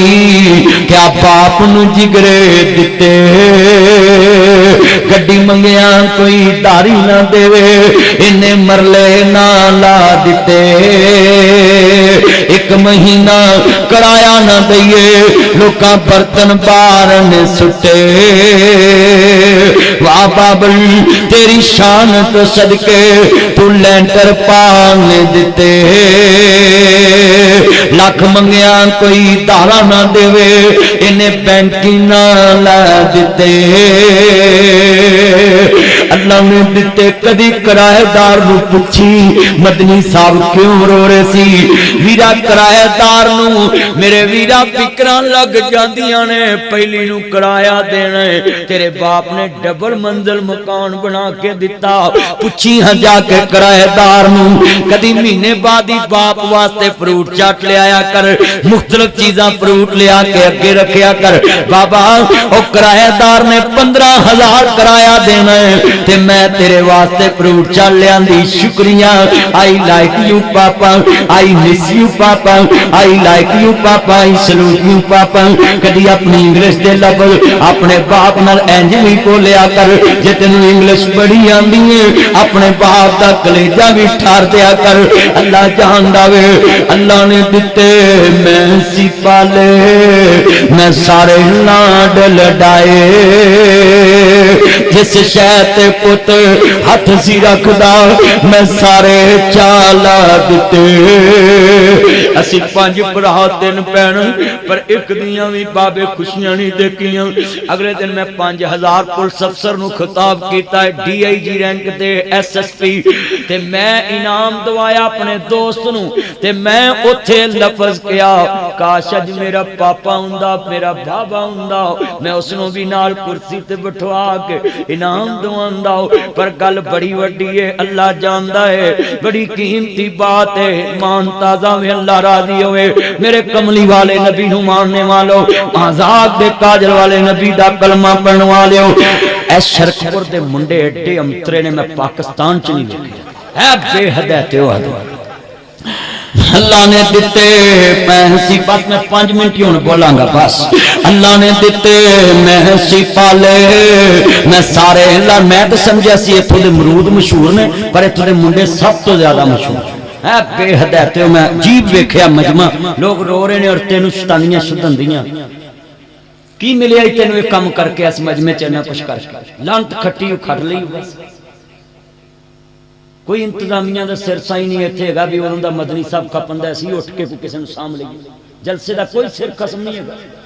क्या बाप नूं जिगरे दिते। गड्डी मंगिया कोई दारी ना देवे इन्हें मरले ना ला दिते। एक महीना किराया ना दईए लोका बर्तन बारन सुटे। वाह बाबल तेरी शान तो सदके तू लैंटर पान दिते। लख मंगिया कोई दारा ना देवे इन्हें बैंकी ना ला दिते। अल्लाह ने दिते कदी किराएदार नू पूछी मदनी साहब क्यों रो रहे सी वीरा किराएदार नू मेरे वीरा फिकरां लग जांदियां ने पहली नू किराया देना तेरे बाप ने डबल मंजिल मकान बना के दिता। पूछी हां जाके किराएदार नू कदी महीने बाद ही बाप वास्ते फ्रूट चाट ले आया कर मुख्तलिफ चीज़ां फ्रूट ले आके अगे रखिया कर। बाबा ओ किराएदार ने 15,000 किराया देना है ते मैं तेरे वास्ते फ्रूट चाट लियांदी शुक्रिया। आई लाइक यू पापा आई मिस यू पापा आई लाइक यू पापा आई सलूट यू पापा। कदी अपनी इंग्लिश दे लफ्ज़ अपने बाप नाल इंज भी बोलिया कर जे तेनू इंग्लिश बड़ी आंदी है अपने बाप दा कलेजा भी ठार दिया कर। अल्लाह जानदा वे अल्लाह ने दिते मैं सी पाले मैं सारे लाड लडाए जिस शहर ते पुत हाथ सी रखदा मैं सारे चाला दिते। असी 5 भरा 3 भैन पर एक दियां भी बाबे खुशियां नहीं देखियां। अगले दिन मैं 5000 पुलिस अफसर नू खिताब किया DIG रैंक ते SSP ते मैं इनाम दवाया अपने दोस्त नू ते मैं उथे लफज किया काश अज मेरा पापा हुंदा मेरा बाबा हुंदा मैं उसनू भी नाल कुर्सी ते बिठवा के इनाम दवांदा। पर गल बड़ी वड्डी है अल्लाह जानदा है बड़ी कीमती बात है मान ताजा में अल्लाह राजी होवे। मेरे कमली वाले नबी नू मानने वालों आजाद दे काजल वाले नबी दा कलमा पढ़ने वालों इस शरकपुर दे मुंडे एडे अंतरे ने मैं पाकिस्तान च नहीं देखे है बेहद है त्यो अल्लाह ने दिते मैं सी बस मैं 5 मिनट ही बोलांगा बस। अल्लाह ने दिते मैं सी पाले मैं सारे अल्लाह मैं तो समझा सी इत्थों दे मरूद मशहूर ने पर इत्थों दे मुंडे सब तो ज्यादा मशहूर है बेहद है त्यो मैं अजीब वेख्या मजमा लोग रो रहे ने और तेनू शैतानियां शुद्धंदियां की मिले तेनू एक काम करके इस मजमे च ना कुछ कर लांत खट्टी खड़ ली बस कोई इंतजामिया का सिर साई नहीं इत्थे हैगा भी उन्होंने मदनी साहब खपंदा सी उठ के कोई किसी साम लईए जलसे का कोई सिर खसम नहीं है।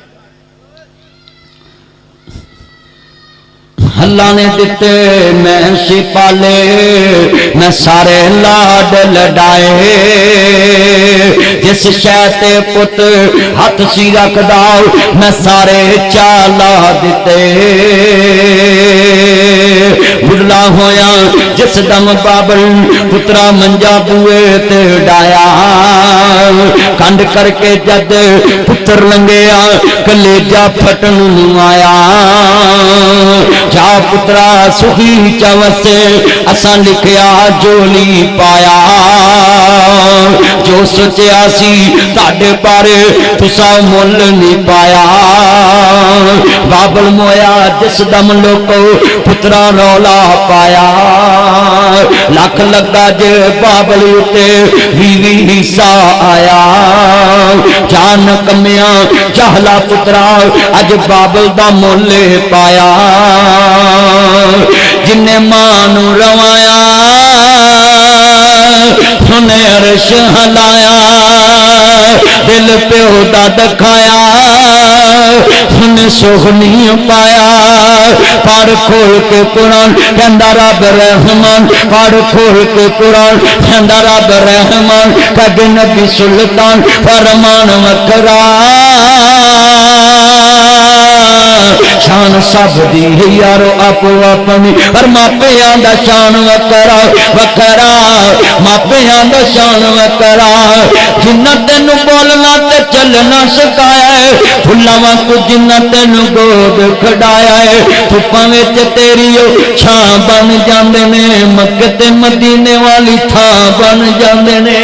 अल्लाह ने दिते मैं सिपाले मैं सारे लाड लडाए जिस शैते पुत हाथ सी रखदा मैं सारे चाला दिते बुढ़ला होया जिस दम बाबल पुत्रा मंजा बुए ते डाया कंड करके जद पुत्र लंघिया कलेजा फटन आया जा पुत्रा सुखी चवसे असा लिखिया जोली पाया जो सोचा सी ताडे बारे तुसा मुल नहीं पाया बाबल मोया जिस दम लोको पुत्रा रौला पाया लख लगा जे बाबल उते वीवी हिस्सा आया जान कमिया चाहला पुत्रा अज बाबल दा मुल पाया जिन्ने मां नू रवाया सुने अरश हलाया दिल प्यो दा दखाया सुने सोहनी पाया पढ़ खोल के कुरान कहंदा रब रहमान पढ़ खोल के कुरान कहंदा रब रहमान कद नबी सुल्तान फरमान वकरा शान सब दी यारो आपो अपनी पर मापिया दा शान वकरा वकरा मापिया दा शान वकरा जिन्ना तेनू बोलना ते चलना सिखाया है फुल्लां को जिन्ना तेनू गोद खड़ाया है धुप्पां विच तेरी छां बन जांदे ने मक्के ते मदीने वाली थां बन जांदे ने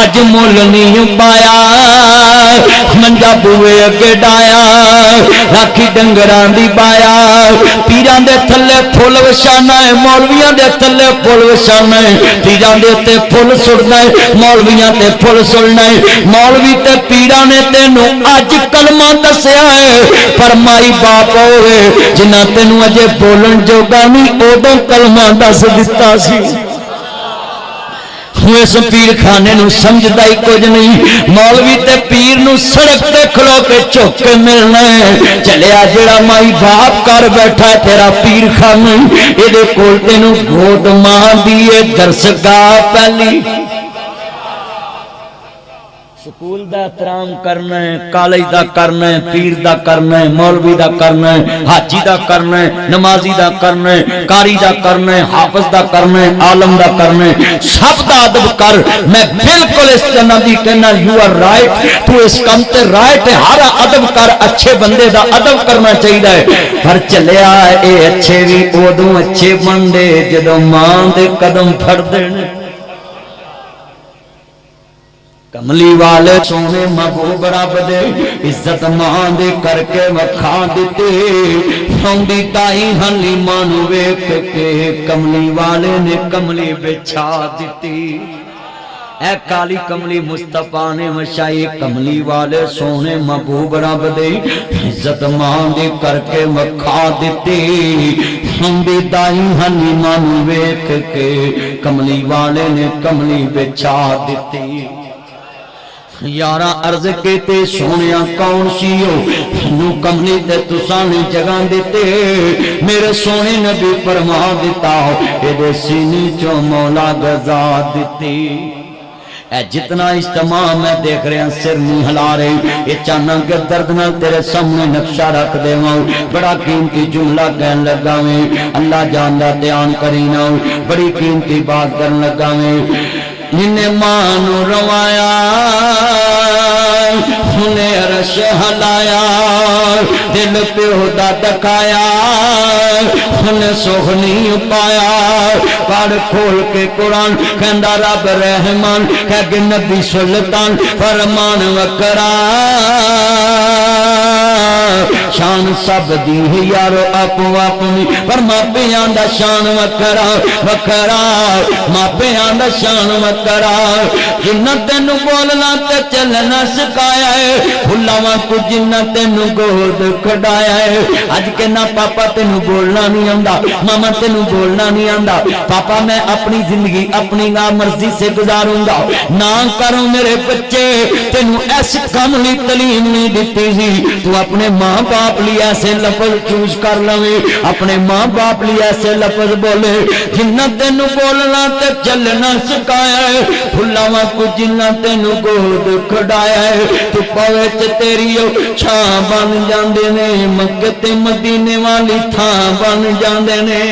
अज मुल नहीं पाया मंजा बुए अगे डाया राखी डंगरां दी पाया पीरां दे थल्ले फुल वछाना है मौलवियां दे थल्ले फुल वछाना है पीरां दे ते फुल सुटना है मौलवियां ते फुल सुटना है मौलवी ते पीरां ने तेनू अज कलमा दसिया है पर माई बाप होवे जिन्ना तेनू अजे बोलन जोगा नहीं उदों कलमा दस दिता सी इस पीर खाने नू समझदा ही कुछ नहीं मौलवी ते पीर नू सड़क ते खलो के झुक के मिलना है चलिया जेड़ा माई बाप कर बैठा तेरा पीर खाना इहदे कोल तेनू गोद मां दी दरसगाह पहली स्कूल दा एहतराम करना है कॉलेज दा करना है पीर दा करना है मौलवी दा करना है हाजी दा करना है नमाजी दा करना है कारी दा करना है हाफिज दा करना है आलम दा करना है सब दा अदब कर मैं बिल्कुल इस जन्नत दी कहना यू आर राइट तू इस काम ते राइट है हर अदब कर अच्छे बंदे दा अदब करना चाहिए है पर चलिया ए अच्छे भी उदों अच्छे बनदे जदों मां दे कदम फड़दे ने कमली वाले सोने महबूब रब दे इज्जत मां दे करके वखा दिते सौंदी ताई हली मानू वेख के कमली वाले ने कमली बिछा दिती ऐ काली कमली मुस्तफा ने वछाई कमली वाले सोने महबूब रब दे इज्जत मां दे करके वखा दिती सौंदी ताई हली मानू वेख के कमली वाले ने कमली बिछा दिती यारा अर्ज के सोने कौन सीओ नू कमली ते तुसा ने जगह दिते मेरे सोने नबी फरमा दिता एदे सीने चो मौला गजा दिती ए जितना इज्तिमा मैं देख रहा सिर नहीं हिला रही ये चाहना के दर्द नाल तेरे सामने नक्शा रख देवां बड़ा कीमती जुमला कहन लगा मैं अल्लाह जानदा ध्यान करी ना बड़ी कीमती बात करन लगा मैं जिन्ने मां नू रवाया सुने अरश हलाया दिल प्यो दा दखाया सुने सोहनी पाया पढ़ खोल के कुरान कहंदा रब रहमान कह नबी सुल्तान फरमान वकरा शान सब दी है यारो आपो अपनी, पर मापियां दा शान वखरा वखरा, मापियां दा शान वखरा। जिन्ना तेनू बोलना ते चलना सिखाया है, फुलावा को जिन्ना तेनू गोद खड़ाया है। अज के ना पापा तेनू बोलना नहीं आंदा, मामा तेनू बोलना नहीं आंदा, पापा मैं अपनी जिंदगी अपनी मर्जी से गुजारूंगा। ना करो मेरे बच्चे, तेनू ऐसे काम ली तलीम नहीं दी सी, तू अपने माँ बाप लिए ऐसे लफज चूज कर लवे, अपने माँ बाप लिए ऐसे लफज बोले। जिन्ना तेनू बोलना ते चलना सिखाया है, फुलावा को जिन्ना तेनू गोद खड़ाया है। तू पवे ते तेरी छां बन जांदे ने, मक्के ते मदीने वाली थां बन जांदे ने।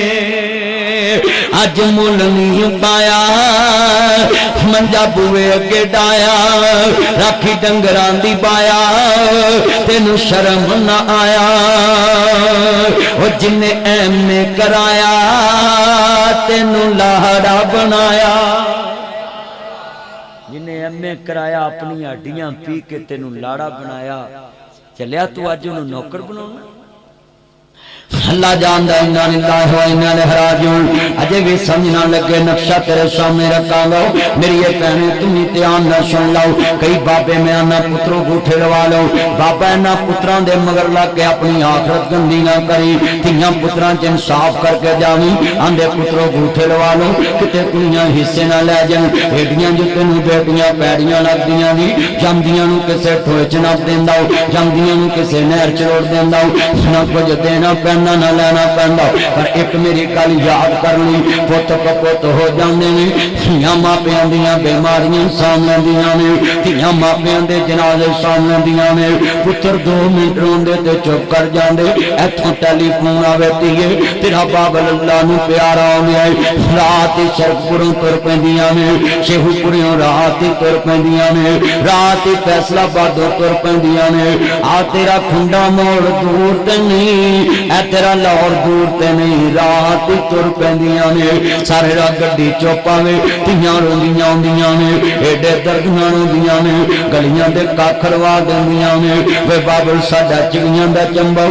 अज मुल नहीं पाया, मंजा बुए अगे डाया, राखी डंगरां दी पाया, तेनू शर्म ना आया। ओ जिन्ने एमए कराया, तेनू लाड़ा बनाया। जिन्ने एमए कराया, अपनी हड्डियां पी के तेनू लाड़ा बनाया, चलिया तू अज उन्होंने नौकर बनाना। अल्लाह जानदा इन्ना लिल्लाहि व इन्ना इलैहि राजिऊन। अजे भी समझना लगे नक्शा तेरे सामने रखा लो। मेरी ये भैने तुम ध्यान न सुन लो। कई बाबे में आना पुत्रों गूठे लवा लो, बाबा इन्होंने पुत्रां दे मगर लग के अपनी आखरत गंदी ना करी, धियां पुत्रां च इंसाफ करके जावी। आंदे पुत्रों गूठे लवा लो, किते कुड़ियां हिस्से ना लै जान। एडियां जो तेनू बेटियां पैड़ियां लगदियां दी, जमदियां नू किसे ठोए च नप देंदा, जमदियां नू किसे नहर च रोड़ देंदा, ना कुछ देना पैना ना लेना पैंदा। पर एक मेरी गल याद करनी, पुत कपुत हो जाते हैं, धियां मापियां दियां बीमारियां सामने दियां ने, धियां मापियां दे जनाजे सामने दियां ने। पुत्र 2 मिनट रोंदे ते चुप कर जाते, इथों टेलीफोन आवे धीए तेरा बाबल अल्लाह नू प्यारा होने, रात ही शरकपुरों तुर पैंदियां ने, शेहूपुरियों रात ही तुर पैंदियां ने, रात ही फैसलाबादों तुर पैंदियां ने। आ तेरा खुंडा मोड़ दूर ते नहीं, ऐ तेरा लाहौर दूर ते नहीं, रात ही तुर पैंदियां ने। सारे रात गड्डी चुप आवे, धियां रोंदियां आउंदियां ने, एडे दर्द नाल रोंदियां ने, गलियां दे काखड़वा देंदियां ने। वे बाबल साडा चिड़ियां दा चंबा,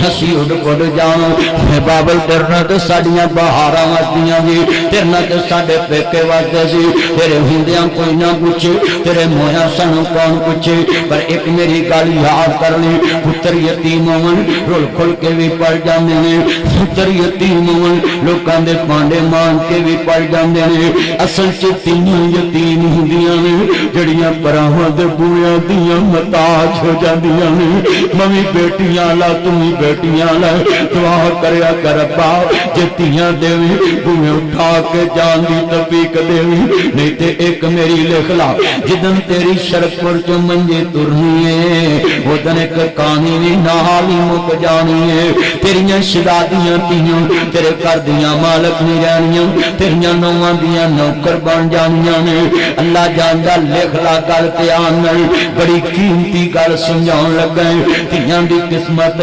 असीं उड़ उड़ जावां। वे बाबल तेरे नाल ते साडियां बहारां वसदियां जी, तेरे नाल ते साडे पेके वसदे सी, तेरे हुंदियां कोई ना पुछे, तेरे मोया सानू कौन पुछे। पर एक मेरी गल याद कर ली, पुत्र यतीम होवन रुल खुल के भी पड़ जाते हैं, पुत्र यतीम होवन लोकां दे पांडे मान के भी पड़ जाते हैं। असल च तीनों यतीम हुंदियां ने, जड़ियां भरावां दे बूहियां दियां मताज हो जांदियां ने। मवी बेटियां ला, तुम भी बेटियां ला, दुआ करया कर अब्बा, जे धीयां देवी बूहे उठा के जान दी तौफीक देवी, नहीं ते एक मेरी लिख ला, जिदन तेरी शरकपुर च मंजे तुरनी है, उदन एक कहानी भी नाल ही मुक जानी है। तेरियां शहजादियां धीयां तेरे घर दियां मालक नहीं रहनियां, तेरियां नौवां दियां नौकर बन जानियां ने। अल्लाह जानदा, लिख ला गल ध्यान नाल, बड़ी कीमती गल समझाउण लगा। धीयां दी किस्मत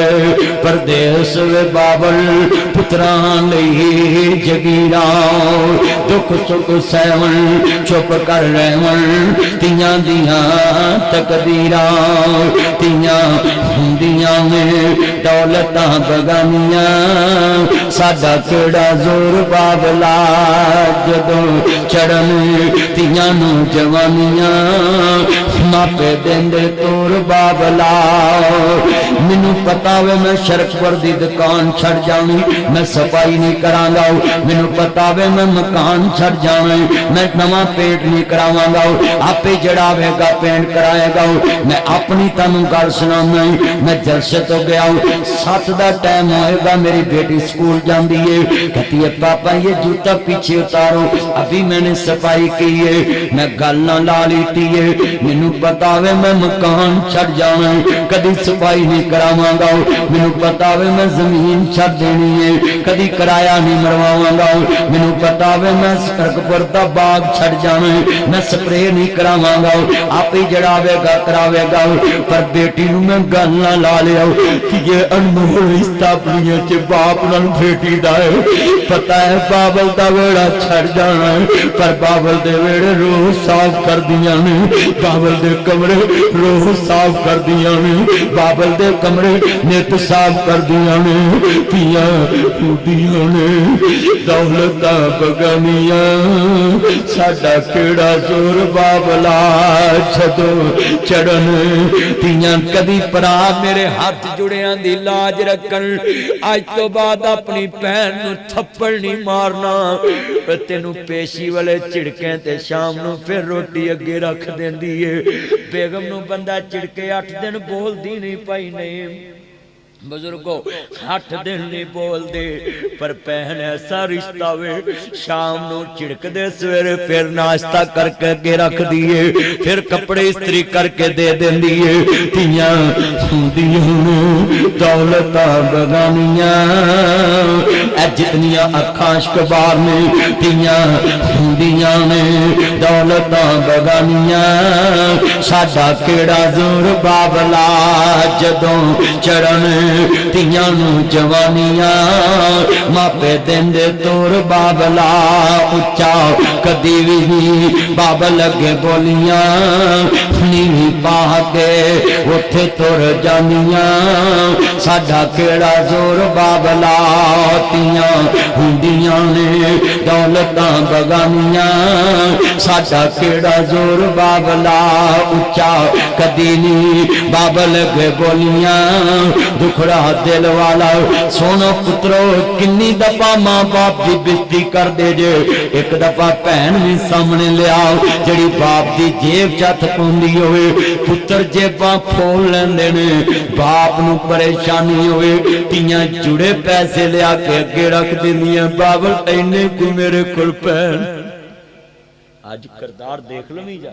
परदेस वे बाबल, पुत्रां लई जगीरा, दुख सुख सहवन चुप कर रहवन, धीयां दियां तकदीरां। धीयां हुंदियां ने दौलतां बगानियां, साडा केड़ा जोर बाबला, जदों चढ़न धीयां नू जवानियां, मापे देंदे तोर बाबला। मैनू पता वे मैं शरकपुर दी दुकान छड़ जानी, मैं सफाई नहीं करांगा। मैनू पता वे मैं मकान छड़ जाना, मैं नवा पेंट नहीं करावांगा, आपे जड़ावेगा पेंट कराएगा। मैं अपनी तैनू गल सुनाना, मैं जलसे तो गया, 7 दा टाइम होएगा, मेरी बेटी स्कूल जाती है, कहती है पापा ये जूता पीछे उतारो, अभी मैंने सफाई की है। मैं गल ना ला लीती है, मैनू पता वे मैं मकान छड़ जाना, कदी सफाई नहीं करावांगा। मैनू पता वे मैं जमीन छड़ देनी है, कदी किराया नहीं मरवावांगा। मैनू पता वे मैं शरकपुर दा बाग छड़ जाना, मैं स्प्रे नहीं करावांगा, आप ही जड़ावेगा करावेगा। पर बेटी नू मैं गल ना ला लिया कि ये जे अनमोल रिश्ता दुनिया च बाप नाल बेटी दा है। पता है बाबल दा वेड़ा छड़ जाना है, पर बाबल दे वेड़े रोज साफ कर दिया ने, बाबल दे कमरे रोज साफ कर दिया ने, बाबल दे कमरे नित साफ कर दिया ने। पिया टूटिया ने दौलता बगानिया, साडा केड़ा जोर बाबला छदो चढ़न। तियां कदी भरा मेरे हाथ जुड़ियां दी लाज रखन, अज तो बाद अपनी भैन नूं थप्पड़ नहीं मारना। तेनू पेशी वाले झिड़के ते शाम नूं फिर रोटी अगे रख देंदी है। बेगम नूं बंदा झिड़के 8 दिन बोलदी नहीं पाई नहीं, बुजुर्गो 8 दिन नहीं बोलते, पर भैन ऐसा रिश्ता वे, शाम नूं झिड़कदे सवेरे फिर नाश्ता करके अगे रख दिए, फिर कपड़े इस्त्री करके दे देंदी है। तियां सुंदियां दौलतां बगानियां, जितनियां अखां शकबार ने तियां सुंदियां ने दौलतां बगानियां। साडा केड़ा जोर बाबला जदों चढ़न तियां नूं जवानियां, मापे देंदे तोर बाबला उच्चा कदी भी बाबल अगे बोलियां, नीवी पा के उथे तुर जानियां। साडा केड़ा जोर बाबला तियां हुंदियां ने दौलतां बगानियां, साडा केड़ा जोर बाबला उच्चा कदी नहीं बाबल अगे बोलियां। दुखड़ा दिल वाला सोनो पुत्रो, किन्नी दफा मां बाप की बेइज्जती कर दे जे, एक दफा भैन भी सामने लियाओ जड़ी बाप की जेब च हथ पाउंदी होवे। पुत्र जेबां खोल लैंदे ने, बाप नूं परेशानी होवे, तियां जुड़े पैसे लिया के अगे रख दिंदियां। बाबल इन्ने कोई मेरे कोल भैन, अज किरदार देख लो नहीं जा।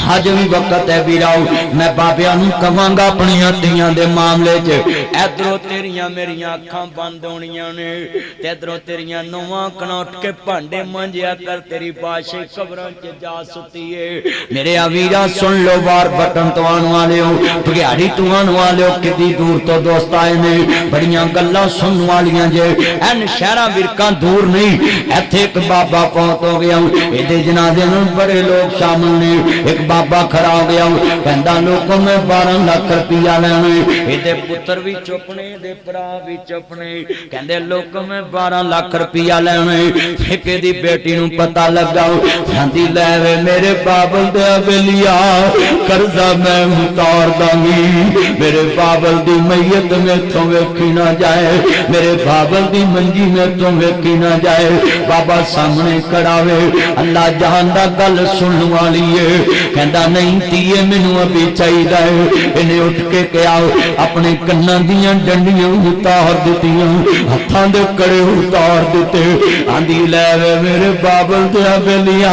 अज भी वक्त है वीराओ, मैं बाबिया कहांगा अपनी धियां दे मामले च, इधरों तेरिया मेरिया अखां बंद होनियां ने, इधरों तेरिया नौवां कना उठ के भांडे मांजिया कर, तेरी बादशाही कब्रां च जा सुती है। मेरे वीरा सुन लो, वार बटन तवाण वाले हो, भगियाड़ी तवाण वाले हो, कितनी दूर तो दोस्त आए ने, बड़ियां गल्लां सुनने वालियां जे। एन शहरां विरकां दूर नहीं, इत्थे एक बाबा पहुंच हो गया, इहदे जनाजे नूं बड़े लोग शामिल ने। एक बाबा खड़ा हो गया, कहता लोगों में 12 लाख रुपया लेने, ये पुत्र भी चुपने दे भरा भी चुपने, कहते लोगों में 12 लाख रुपया लेने। एक दी बेटी नूं पता लगा, कहती लै वे मेरे बाबल दे बेलिया कर्जा मैं उतार दांगी, मेरे बाबल दी मैयत में तो वेखी ना जाए, मेरे बाबल दी मंजी में तो वेखी ना जाए। बाबा सामने खड़ावे, अल्लाह जहान दा गल सुनने वाली है, कहता नहीं तीए मैनू अभी चाहिए। इन्हें उठ के क्या अपने कन्ना दियां डंडियां उतार दित्तियां, हत्थां दे कड़े उतार दिते, आंदी लै वे मेरे बाबल दिया बेलिया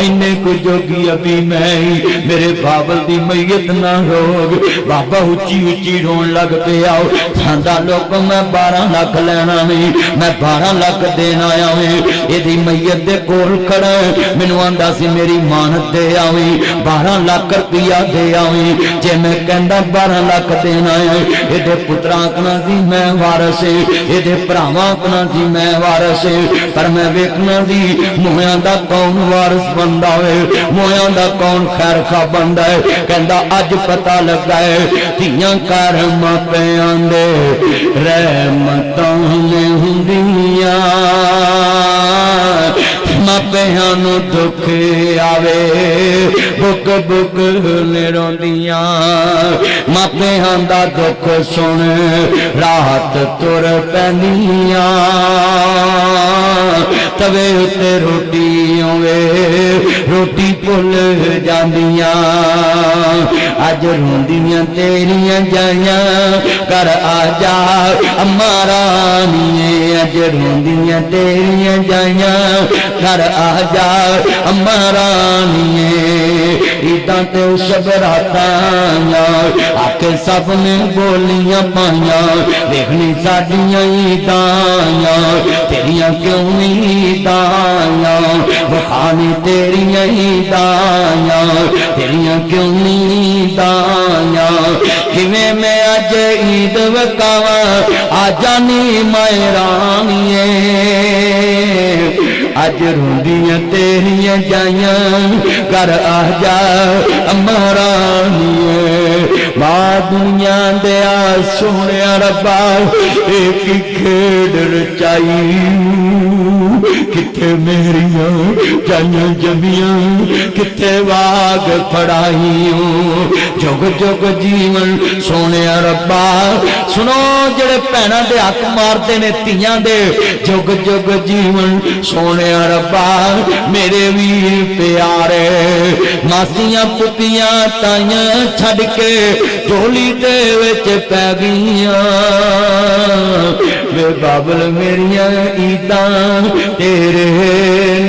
इन्ने कुछ जोगी अभी मैं ही, मेरे बाबल दी मैयत ना रोग। बाबा उच्ची उच्ची रोन लग पिया, सांदा लोग मैं 12 लाख लेना नहीं, मैं 12 लाख देना आया वे, इहदी मैयत दे कोल खड़ा, मैनू आंदा सी मेरी मानत दे आवी, 12 लाख रुपया दे आवी। जे मैं कहता 12 लाख देना है, ये पुत्रा आखना सी मैं वारस, ये भरावां आखना सी मैं वारस, पर मैं वेखना सी मोया दा कौन वारस बनदा है, मोया दा कौन खैर खा बनदा है। कहता अज पता लगा है धियां घर मापियां दे रहमतां ने हुंदियां, मापियां नूं दुख आवे बुक बुक ने रोंदियां, मापियां दा दुख सुन राहत तुर पैंदियां, तवे उत्ते रोटी होवे रोटी भुल जांदियां। अज रोंदियां तेरियां जाइयां घर आ जा अम्मा रानीए, अज रोंदियां तेरियां जाइयां घर आ जा अम्मा रानीए। ईदां ते शबरातां आके सब ने बोलियां पाइयां, देखनी साडियां ईदां तेरियां क्यों नहीं ईदां, बखानी तेरियां ईदां तेरियां क्यों नहीं ईदां। किवें मैं अज ईद वकावा आ जानी मैं रानिए अज रोंदियां तेरियां जाइयां घर आ जा अम्मा रानिए मां दुनिया दया सोने रब्बा एक खेड़ रचाई किथे मेरियां जाइयां जमियां किथे वाग फड़ाई जुग जुग जीवन सोने रब्बा सुनो जेड़े भैणां दे हक मारते ने तियां दे जुग जुग जीवन सोने रब्बा मेरे वीर प्यारे मासियां पुतियां ताइयां छड़ के झोली दे विच पै गईयां वे बाबल मेरियां ईदां तेरे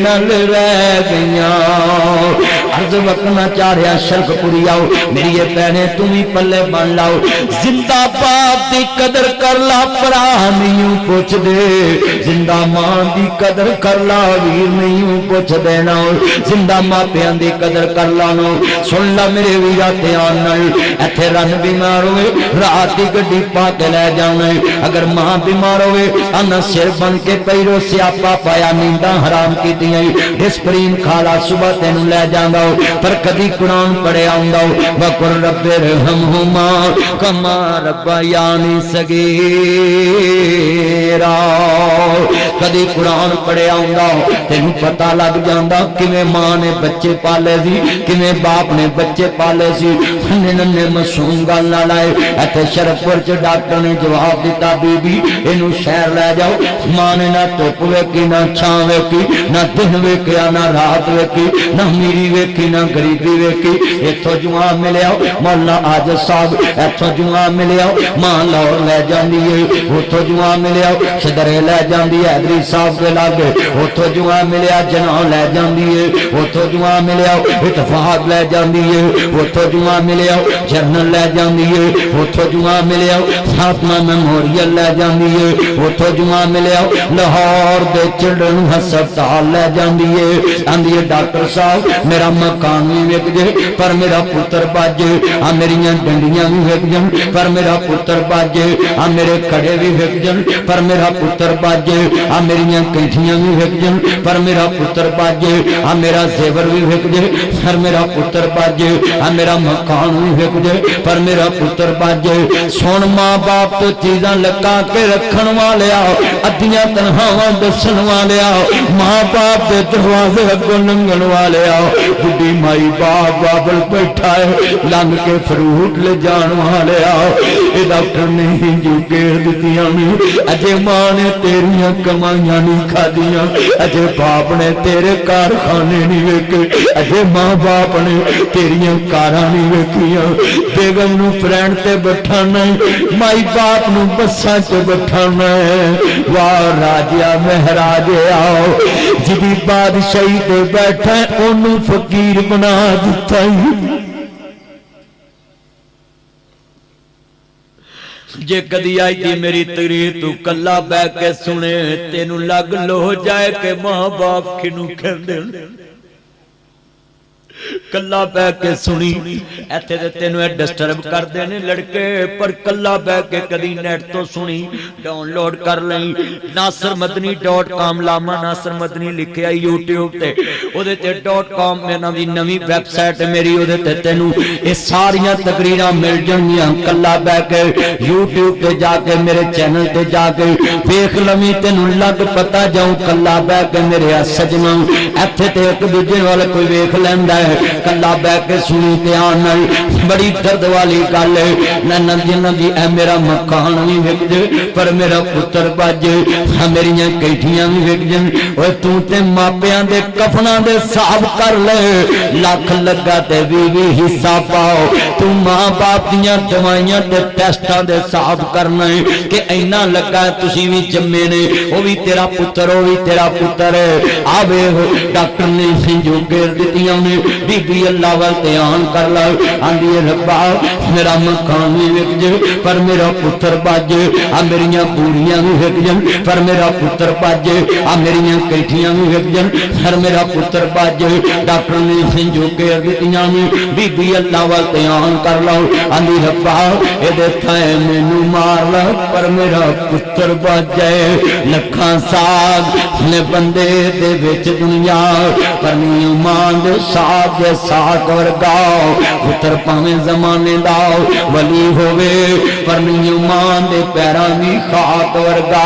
नल रह गईयां अर्ज वकना चारिया शल्कपुरी आओ मेरी ये भैने तुम ही पल्ले बन लाओ जिंदा बाप की कदर कर ला भरा नहीं पुछ दे जिंदा मां की कदर कर ला वीर नहीं पुछ देना जिंदा मापियां की कदर कर ला नो सुन ला मेरे वीरा ध्यान नाल इत्थे रन बीमार होवे रात की गड्डी पा के लै जाना अगर मां बीमार होवे अन सिर बन के पैरो स्यापा पाया नींदा हराम कीतियां डिस्प्रीन खाला सुबह तेनू लै जांदा पर कदी कुरान पढ़िया आंदा वकुर रब्बे रहमहुमा कमा रब्बयानी सगीरा कदी कुरान पढ़िया आंदा तेनू पता लग जांदा किवें मां ने बच्चे पाले सी किवें बाप ने बच्चे पाले सी नन्हे मासूम गल ना लाए इत्थे शरफपुर च डॉक्टर ने जवाब दिता बीबी इनू शहर लै जाओ मां ने ना धुप वेखी ना छां वेखी ना दिन वेखिया ना रात वेखी ना मीरी वेखी ना गरीबी वेखी इथों जुआ मिलिया मौला आज साहब इथों जुआ मिलिया मां लाहौर लै जांदी है उथों जुआ मिलिया सदरे लै जांदी है हैदरी साहब के लागे उथों जुआ मिलिया जनाह लै जांदी है उथों जुआ मिलिया इतफाक लै जांदी है उथों जुआ मिलिया जर्नल लै जांदी है उथों जुआ मिलिया फातिमा मेमोरियल लै जांदी है उथों जुआ मिलिया लाहौर दे चिल्ड्रन हस्पताल लै जांदी है आंदी है डॉक्टर साहब मेरा मकान भी विक जे पर मेरा पुत्र बाजे आ मेरियां डंडियां भी विक जन पर मेरा पुत्र बाजे आ मेरे खड़े भी विक जन पर मेरा पुत्र बाजे आ मेरियां कैंठियां भी विक जन पर मेरा पुत्र बाजे आ मेरा जेवर भी विक जे पर मेरा पुत्र बाजे आ मेरा मकान भी विक जे पर मेरा पुत्र बाजे सुन मां बाप तो चीजां लगा के रखण वाले अद्धियां तनखावां दसन वाले मां बाप के दरवाजे अगों लंघण वाले बुढ़ी माई बाप बाबल बैठा है लंघ के फ्रूट ले जान वाले ये डॉक्टर ने जो घेर दित्तियां अजे मां ने तेरियां कमाइयां नहीं खादियां अजे बाप ने तेरे कारखाने नहीं वेखे अजे मां बाप ने तेरियां कारां नहीं वेखियां बेगम नूं फ्रैंड ते बैठाना माई बाप नूं बसां च बैठाना वाह राजिया महराजे आओ जिदी बादशाही ते बैठा ओनू फकीर बना दिता जे कदी आई थी मेरी तकरीर तू कला बह के सुने तेनू लग लो जाए के मां बाप किनू कहंदे कला बह के सुनी इत्थे ते तेनू डिस्टर्ब करदे ने लड़के पर कला बह के कदी नेट तो सुनी डाउनलोड कर लई nasrmadni.com लामा नासर मदनी लिखिया YouTube ते ओदे ते .com मेरा दी नवी वेबसाइट मेरी ओदे ते तेनू ये सारियां तकरीरां मिल जाणगियां कला बह के YouTube ते जाके मेरे चैनल ते जाके देख लवी तेनू लग पता जाऊं कला बह के मेरे सजना इत्थे ते एक दूजे वाल कोई वेख लैंदा है कला बह के सुनी ध्यान नाल बड़ी दर्द वाली गल है नन्ना जी ऐ मेरा मकान भी विक जे पर मेरा पुत्र बाजे मेरियां कैठियां भी विक जन ओए तू ते मापियां दे कफना दे हिसाब कर ले लख लगा ते भी हिस्सा पाओ तू मां बाप दियां दवाइयां ते टेस्टां दे हिसाब करना है कि इन्ना लगा तुसी भी जम्मे ने ओ भी तेरा पुत्र ओ भी तेरा पुत्र है आवे डॉक्टर ने जो घेर दित्तियां ने बीबी अल्लाह वाल ध्यान कर ला। आंदी है रब्बा मेरा मकान भी विक जाए पर मेरा पुत्र बच जाए, आ मेरिया पूरियां भी विक जान पर मेरा पुत्र बच जाए, आ मेरिया कैठियां भी विक जान पर मेरा पुत्र बच जाए। डॉक्टर ने संजो के दित्तियां ने बीबी अल्लाह वाल ध्यान कर लो। आंदी रब्बा एदे थाए मैनू मार ला पर मेरा पुत्र बच जाए। लखां साग ने बंदे दे विच दुनिया पर नी मान दे साग दे साग वर्गा पुत्र भावें जमाने दा वली होवे पर नी मान दे पैरां दी खाक वर्गा।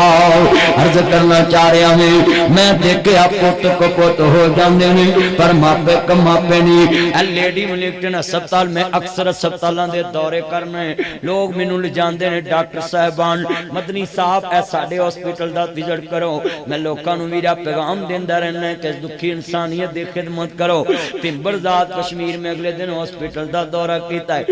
अर्ज करना चाह रहा है मैं देखिया पुत को पुत हो जाते ने पर मापे कमापे नहीं। लेडी मिलिटन अस्पताल में अक्सर अस्पतालों के दौरे करने लोग मैनू ले जाते हैं। डॉक्टर साहबान मदनी साहब ए साडे हॉस्पिटल का विजिट करो। मैं लोगों को मेरा पैगाम देता रहना कि दुखी इंसानियत की खिदमत करो। तिम्बरजात कश्मीर में अगले दिन हॉस्पिटल का दौरा किया है।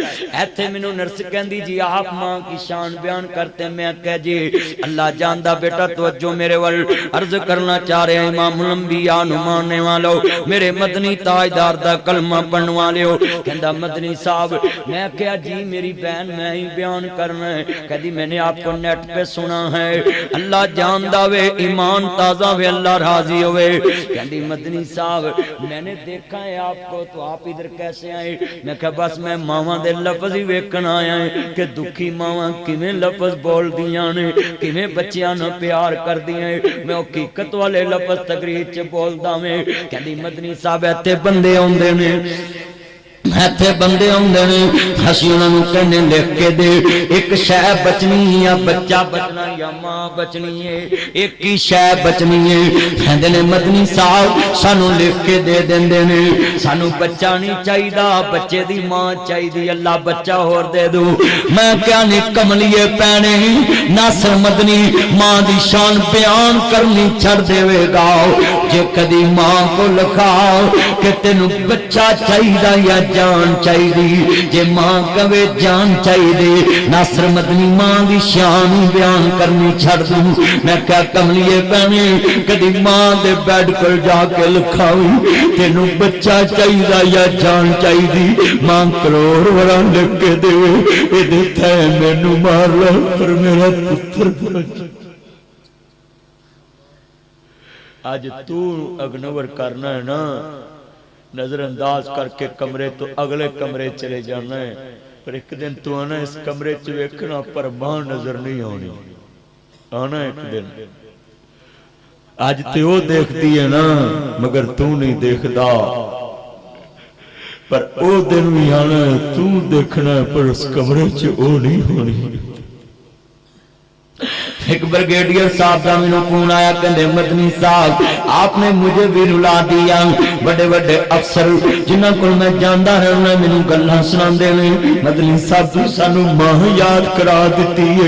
इत्थे मैनू नर्स कहती जी आप मां की शान बयान करते। मैं कह जी अल्लाह जानदा बेटा तवज्जो मेरे वल अर्ज करना चाह रहे इमामुल अंबिया नु मानने वालों मेरे मदनी ताजदार दा कलमा पढ़ने वाले हो। कहंदा मदनी साहब मैं क्या जी मेरी बहन मैं ही बयान करना है। कहती मैंने आपको नेट पे सुना है अल्लाह जानदा वे ईमान ताजा वे अल्लाह राजी होवे। कहती मदनी साहब मैंने देखा है आपको तो आप इधर कैसे आए। मैं कहा बस मैं मावां दे लफ्ज ही वेखण आया है कि दुखी मावां किवें लफ्ज बोल दियां ने किवें बच्चियां नाल प्यार कर दियां। मैं हकीकत वाले लफ्ज तकरीर च बोलदा मैं। कहती मदनी साहब इत्थे बंदे आउंदे ने इत्थे बंदे आउंदे ने असीं उन्हां नूं कहने लिख के दे एक शै बचनी या बच्चा बचना या मां बचनी है एक ही शै बचनी है। कहंदे ने मदनी साहब सानू लिख के दे देंदे ने सानू बच्चा नहीं चाहिदा बच्चे दी मां चाहिदी अल्लाह बच्चा होर दे दो। मैं क्या नहीं कमलिए पैने नासर मदनी मां दी शान बयान करनी छड़ देवेगा। जे कदी मां को लिखाओ कि तेनू बच्चा चाहिदा या जान चाहिए जे मां कवे जान चाहिए नासर मदनी मां की शान बयान करनी छड़ दूं। मैं क्या कमलिए पैने कदी मां दे बेड पर जाके लिखावी तेनू बच्चा चाहिए या जान चाहिए मां करोड़ वरा लिख के दे थे मैनू मार लो पर मेरा पुत्र। आज तू अग्नवर करना है ना नजरअंदाज करके कमरे तो अगले कमरे चले जाना है पर एक दिन तू आना इस कमरे च वेखना पर मां नजर नहीं आनी आना एक दिन। आज तो वो देखती है ना मगर तू नहीं देखता पर वो दिन भी आना तू देखना पर उस कमरे च वो नहीं होनी। एक ब्रिगेडियर साहब का मैनू फोन आया कहते मदनी साहब आपने मुझे भी रुला दिया। बड़े बड़े अफसर जिन्हों को मैं जानता रहना मैनू गल्लां सुनांदे ने मदनी साहब तू सानू मां याद करा दी है।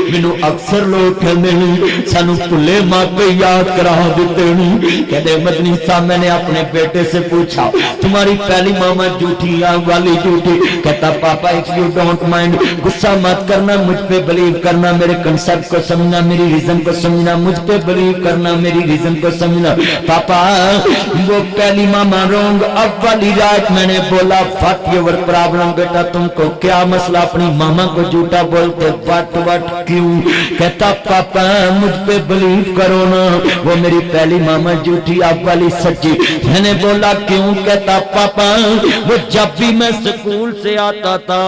मैनू अक्सर लोग कहते हैं सानू भुले मापे याद करा देते हैं। कहते मदनी साहब मैंने अपने बेटे से पूछा तुम्हारी पहली मामा झूठी या वाली झूठी। कहता पापा इफ यू डोंट माइंड गुस्सा मत करना मुझ पे बिलीव करना मेरे कंसेप्ट को समझना मेरी रीजन को समझना मुझ पे बिलीव करना मेरी रीजन को समझना। पापा वो पहली मामा रोंग अब वाली रात मैंने बोला व्हाट योर प्रॉब्लम बेटा तुमको क्या मसला अपनी मामा को झूठा बोलते वट क्यों। कहता पापा मुझ पे बिलीव करो ना वो मेरी पहली मामा झूठी अब वाली सच्ची। मैंने बोला क्यों। कहता पापा वो जब भी मैं स्कूल से आता था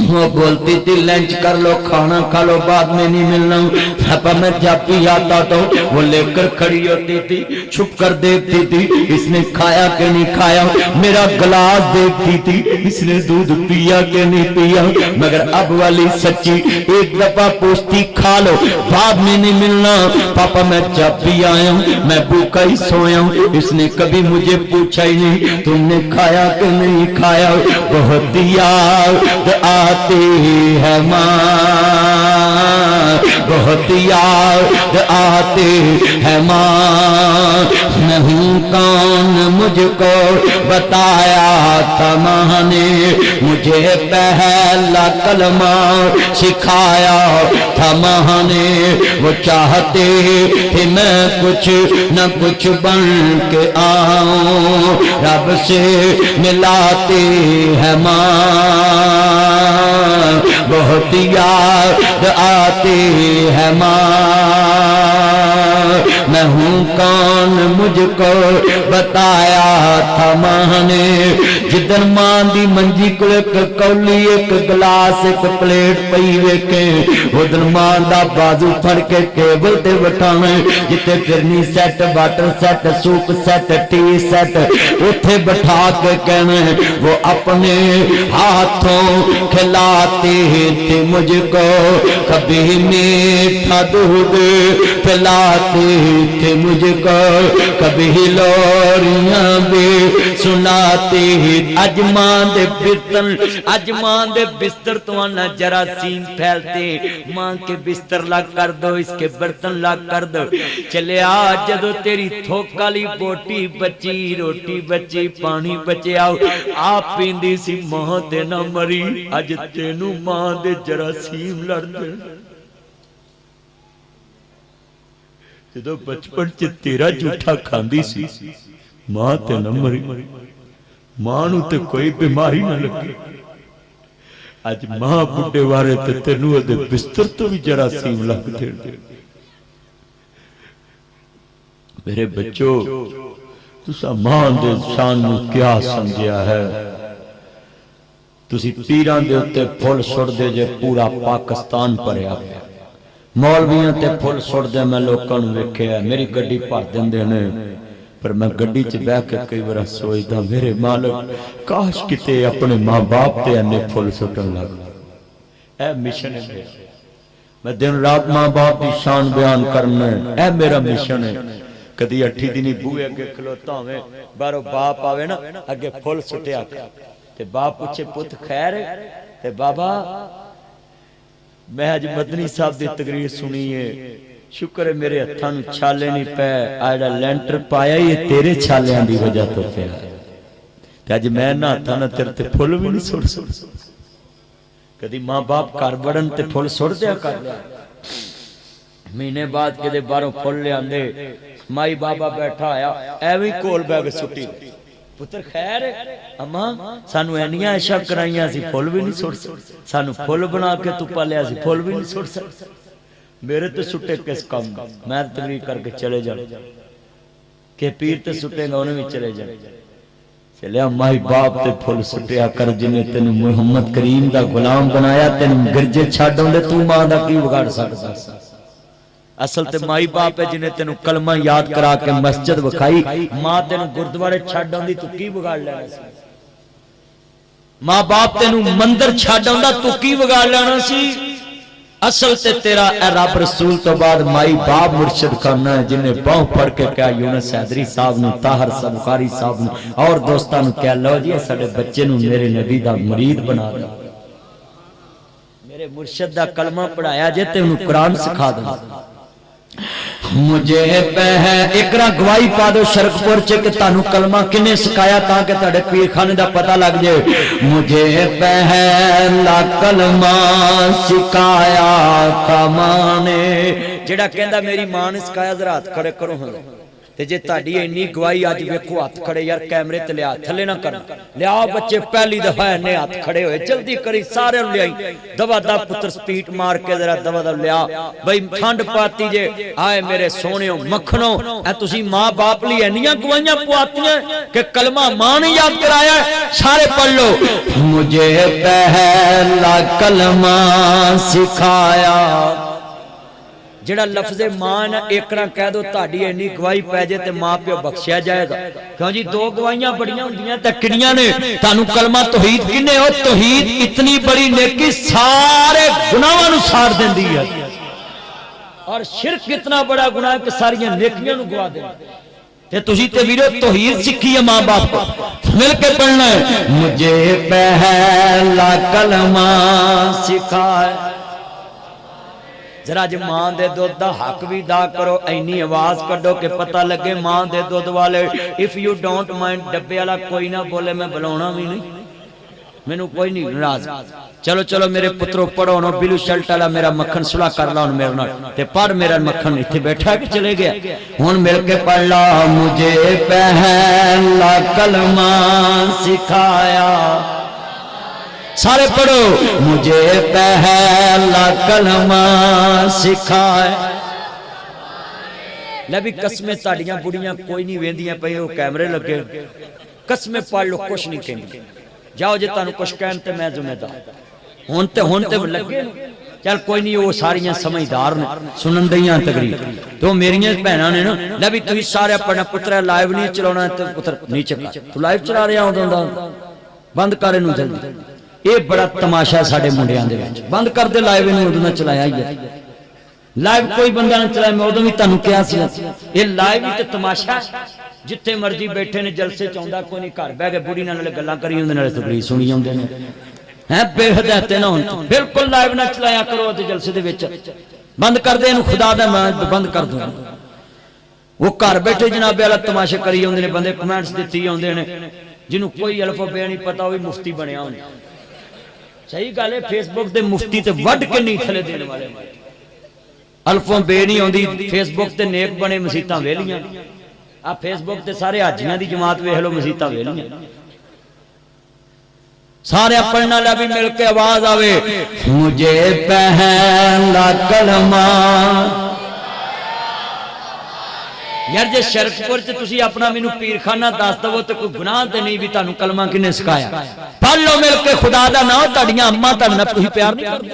वो बोलती थी लंच कर लो खाना खा लो बाद में नहीं मिलना। पापा मैं जब भी आता तो वो लेकर खड़ी होती थी छुप कर देखती थी इसने खाया कि नहीं खाया। मेरा गिलास देखती थी इसने दूध पिया कि नहीं पिया। मगर अब वाली सच्ची एक दफा पूछती खा लो बाद में नहीं मिलना। पापा मैं जब भी आया मैं भूखा ही सोया हूँ इसने कभी मुझे पूछा ही नहीं तुमने खाया कि नहीं खाया। बहुत याद आती है माँ बहुत याद आती है माँ नहीं कौन मुझको बताया था माँ ने, मुझे पहला कलमा सिखाया था माँ ने। वो चाहते थे मैं कुछ न कुछ बन के आऊं, रब से मिलाते हैं माँ, बहुत याद आती है माँ। मैं हूँ कौन मुझको बताया था माँ ने, जिदन मां दी मंजी को एक कौली एक गिलास एक प्लेट पई वेखे, उदन मां दा बाजू फड़ के टेबल ते बिठाना, जिथे फिरनी set water set soup set tea set उथे बिठा के कहना वो अपने हाथों खिलाते थे मुझको, कभी मीठा दूध पिलाते थे मुझको, कभी लोरियां भी सुनाते। अजमान दे बिस्तर तो आना जरासीम फैलते, मां के बिस्तर लग कर दो, इसके बर्तन लग कर दो। चले आ जदों तेरी थोक वाली बोटी बची, रोटी बची, पानी बचिया, आप पींदी सी मां ते ना मरी, अज तेनू मां दे जरासीम लड़दे। जदों बचपन च तेरा जूठा खांदी सी मां ते ना मरी, मां नू ते कोई बीमारी ना लगी, अज मां बुढ़े वारे ते तेनू ओदे बिस्तर तो भी जरासीम लगदे। मेरे बच्चों तुसा मां दे शान नू क्या समझिया है? तुसी पीरां दे उत्ते फुल सुटदे जे, पूरा पाकिस्तान भरिया पिया, मौलवियां ते फुल सुटदे मैं लोकां नू वेखिया, मेरी गड्डी भर दिंदे ने, पर मैं गड्डी च बह के कई बार सोचदा मेरे मालिक काश किते अपने मां बाप ते इन्ने फुल सुटन लग। ऐ मिशन है, मैं दिन रात मां बाप की शान बयान करना, ऐ मेरा मिशन है। कदी 8 दिन बूहे अगे खलोता होवे, बाहरों बाप आवे ना अगे फुल सुटिया ते बाप पूछे पुत खैर, ते बाबा मैं अज मदनी साहब की तकरीर सुनी है, शुक्र है मेरे हत्थां नूं छाले नहीं पै, आ लैंटर पाया ही तेरे छालियां दी वजह तो पिया, ते अज मैं ना हत्थां नाल तेरे ते फुल भी नहीं सुट सकदा। कदी मां बाप घर वड़न ते फुल सुट दिया कर, महीने बाद किते बाहरों फुल लियादे, माई बाबा बैठा आया एवं कोल बैग सुटी, पुत्र खैर अम्मा सानू एनियां ऐशा कराइयां सी फुल भी नहीं सुट सकदे, सानू फुल बना के तू पालिया सी फुल भी नहीं सुट सकदे, मेरे तो सुटे किस काम, मैं तकरीर करके चले जा के पीर ते सुटेगा उन्हें भी चले जा। चलिया माई बाप ते फुल सुटिया कर, जिन्हें तेन मुहम्मद करीम दा गुलाम बनाया, तेन गिरजे छड्ड आउंदे, तू मां दा की बिगाड़ सकदा? असल ते माई बाप है जिन्हें तेन कलमा याद करा के मस्जिद विखाई, मां तेन गुरुद्वारे छड्ड आउंदी, तू की बिगाड़ लेना सी? मां बाप तेन मंदिर छड्ड आउंदा, तू की बिगाड़ लेना सी? असल ते तेरा रब रसूल तो बाद माई बाप मुर्शिद खाना है, जिन्हें बाह पढ़ के क्या यूनुस हैदरी साहब नूं, ताहर बुखारी साहब नूं और दोस्तां नूं क्या लो जी साडे बच्चे नूं मेरे नबी दा मुरीद बना दो, मेरे मुर्शिद दा कलमा पढ़ाया जे ते उन्हें कुरान सिखा दो। मुझे एक गवाही पा दो शरकपुर च कि तानू कलमा किने सिखाया, ताकि तुहाडे पीर खाने दा पता लग जाए। मुझे पहला कलमा सिखाया था मां ने, जेड़ा कहंदा मेरी मां ने सिखाया, जरा हाथ खड़े करो। हाँ ते जे तुहाडी इन्नी गवाही अज वेखो हाथ खड़े, यार कैमरे ते लिया थले ना कर लिया बच्चे, पहली दफा इन्ने हाथ खड़े होए, जल्दी करी सारे लियाई दवा दा पुत्र स्पीड मार के जरा दवा दा लिया भाई ठंड पाती जे, आए मेरे सोनियो मखनो, ऐ तुसी मां बाप लई इन्नियां गवाहियां पवातियां कि कलमा मां ने याद कराया, सारे पढ़ लो। मुझे पहला कलमा सिखाया, जेड़ा लफ्ज़े मां ना एक ना कह दो, ताड़ी इन्नी गवाही पै जाए तो मां प्यो बख्शिया जाएगा, क्यों जी दो गवाहियां बड़ियां होंदियां ते किहड़ियां ने? तानू कलमा तौहीद किन्ने हो, तौहीद इतनी बड़ी नेकी सारे गुनाहां नू साड़ देंदी है, और शिरक इतना बड़ा गुनाह है कि सारियां नेकियां नू गवा दे। ते तुसी ते वीरो तौहीद सीखी है, मां बाप को मिल के पढ़ना है। मुझे पहला कलमा सिखाया जरा अज मां दे दुध दा हक भी अदा करो, इन्नी आवाज कड्डो कि पता लगे मां दे दुध वाले। इफ यू डोंट माइंड, डब्बे वाला कोई ना बोले, मैं बुलाना भी नहीं, मैनू कोई नहीं नाराज। चलो चलो मेरे पुत्रों पढ़ो ना, ब्लू शर्ट वाला मेरा मक्खन सुला कर ला मेरे नाल ते पढ़। मेरा मक्खन इत्थे बैठा के चले गया, हुण मिल के पढ़ ला। मुझे पहला कलमा सिखाया, सारे पढ़ो। मुझे पहला कलमा सिखाया। ले भी कसमें साड़ियां बुढ़ियां कोई नहीं वेंदियां पई, वो कैमरे लगे, कसमें पढ़ लो, कुछ नहीं कहंदी। जाओ जे तुहानू कुछ कहन ते मैं जिम्मेदार। हुण ते लगे, चल कोई नहीं, वो सारियां समझदार ने, सुनन दईयां तकरीर। तो मेरियां भैणां ने ना, ले भी तुसीं सारे अपना पुत्रा लाइव नहीं चलाउणा ते पुत्र नीचे कर, तू लाइव चला रहा उदों दा, बंद कर इनू जल्दी। ये बड़ा तमाशा साडे मुंडियां दे विच, बंद कर दे लाइव, इनू उदों दा चलाया ही है। लाइव कोई बंदा नहीं चलाया, मैं उदों भी तुहानू कहा सी, ये लाइव ही ते तमाशा। जिथे मर्जी बैठे ने, जलसे च आउंदा कोई नहीं, घर बह के बुढ़ी नाल गल्लां करी उंदे नाल तकरीर सुनी जांदे ने। है बेहदायते ना होण, बिल्कुल लाइव ना चलाया करो ते जलसे दे विच, बंद कर दे इनू, खुदा दा मैं बंद कर दूं। वो घर बैठे जनाबे वाला तमाशे करी जांदे ने, बंदे कमेंट्स दित्ती आउंदे ने, जिन्हों कोई अल्फाबे नहीं पता, वो भी मुफ्ती बनया होंदा। सही गल है, फेसबुक दे मुफ्ती ते वड के नहीं थले देने वाले, अल्फाबे नहीं आउंदी। फेसबुक ते नेक बने, मसीतां वेलियां। आ फेसबुक ते सारे हाजियां दी जमात वेख लो, मसीतां वेलियां। सारे पढ़ने वाला भी मिल के आवाज आवे, मुझे पहला कलमा। यार जे शरकपुर च तुसी अपना मैनू पीरखाना दस दवो तो कोई गुनाह ते नहीं भी तुहानू कलमा किने सिखाया। पढ़ लो मिल के खुदा दा नाम, तुहाडियां अम्मा तुहाडे नाल तुसी प्यार नहीं करदे।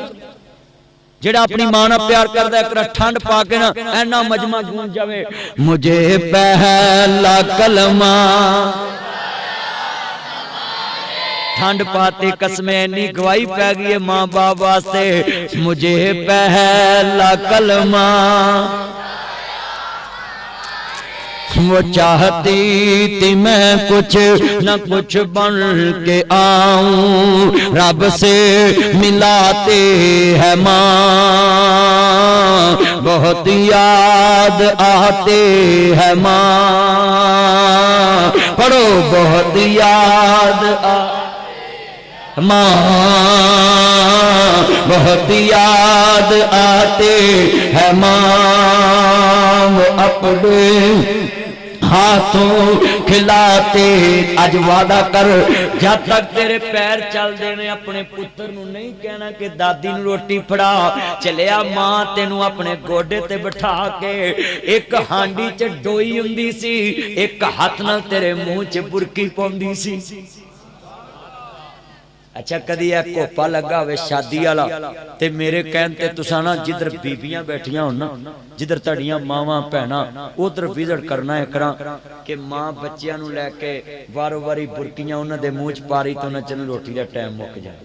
जेड़ा अपनी मां नाल प्यार करदा है, एक ठंड पा के ना ऐना मजमा गूंज जावे, मुझे पहला कलमा। ठंड पाते कसमें इन्नी गवाही पै गई है मां बाप वास्ते, मुझे पहला कलमा। वो चाहती थी मैं कुछ न कुछ बन के आऊं, रब से मिलाते है माँ, बहुत याद आते है माँ। पढ़ो, बहुत याद माँ, बहुत याद आते है माँ। अपने हाथों खिलाते, अज वादा कर, जब तक तेरे पैर चल देने अपने पुत्र नू नहीं कहना कि दादी नू रोटी फड़ा। चलिया मां तेनू अपने गोडे ते बिठा के एक हांडी च डोई हुंदी सी, एक हाथ नाल तेरे मुंह च बुरकी पाउंदी सी। अच्छा कदी एक कोपा लगा हुए शादी वाला ते मेरे कहन ते तुसा ना जिधर बीबियां बैठियां हो ना, जिधर तुहाडियां मावां भैणां, उधर विजिट करना है करा कि मां बच्चियां नू लैके वारो वारी बुरकियां उन्हां दे मुंह च पा रही, तो उन्हां च रोटी दा टाइम मुक जाए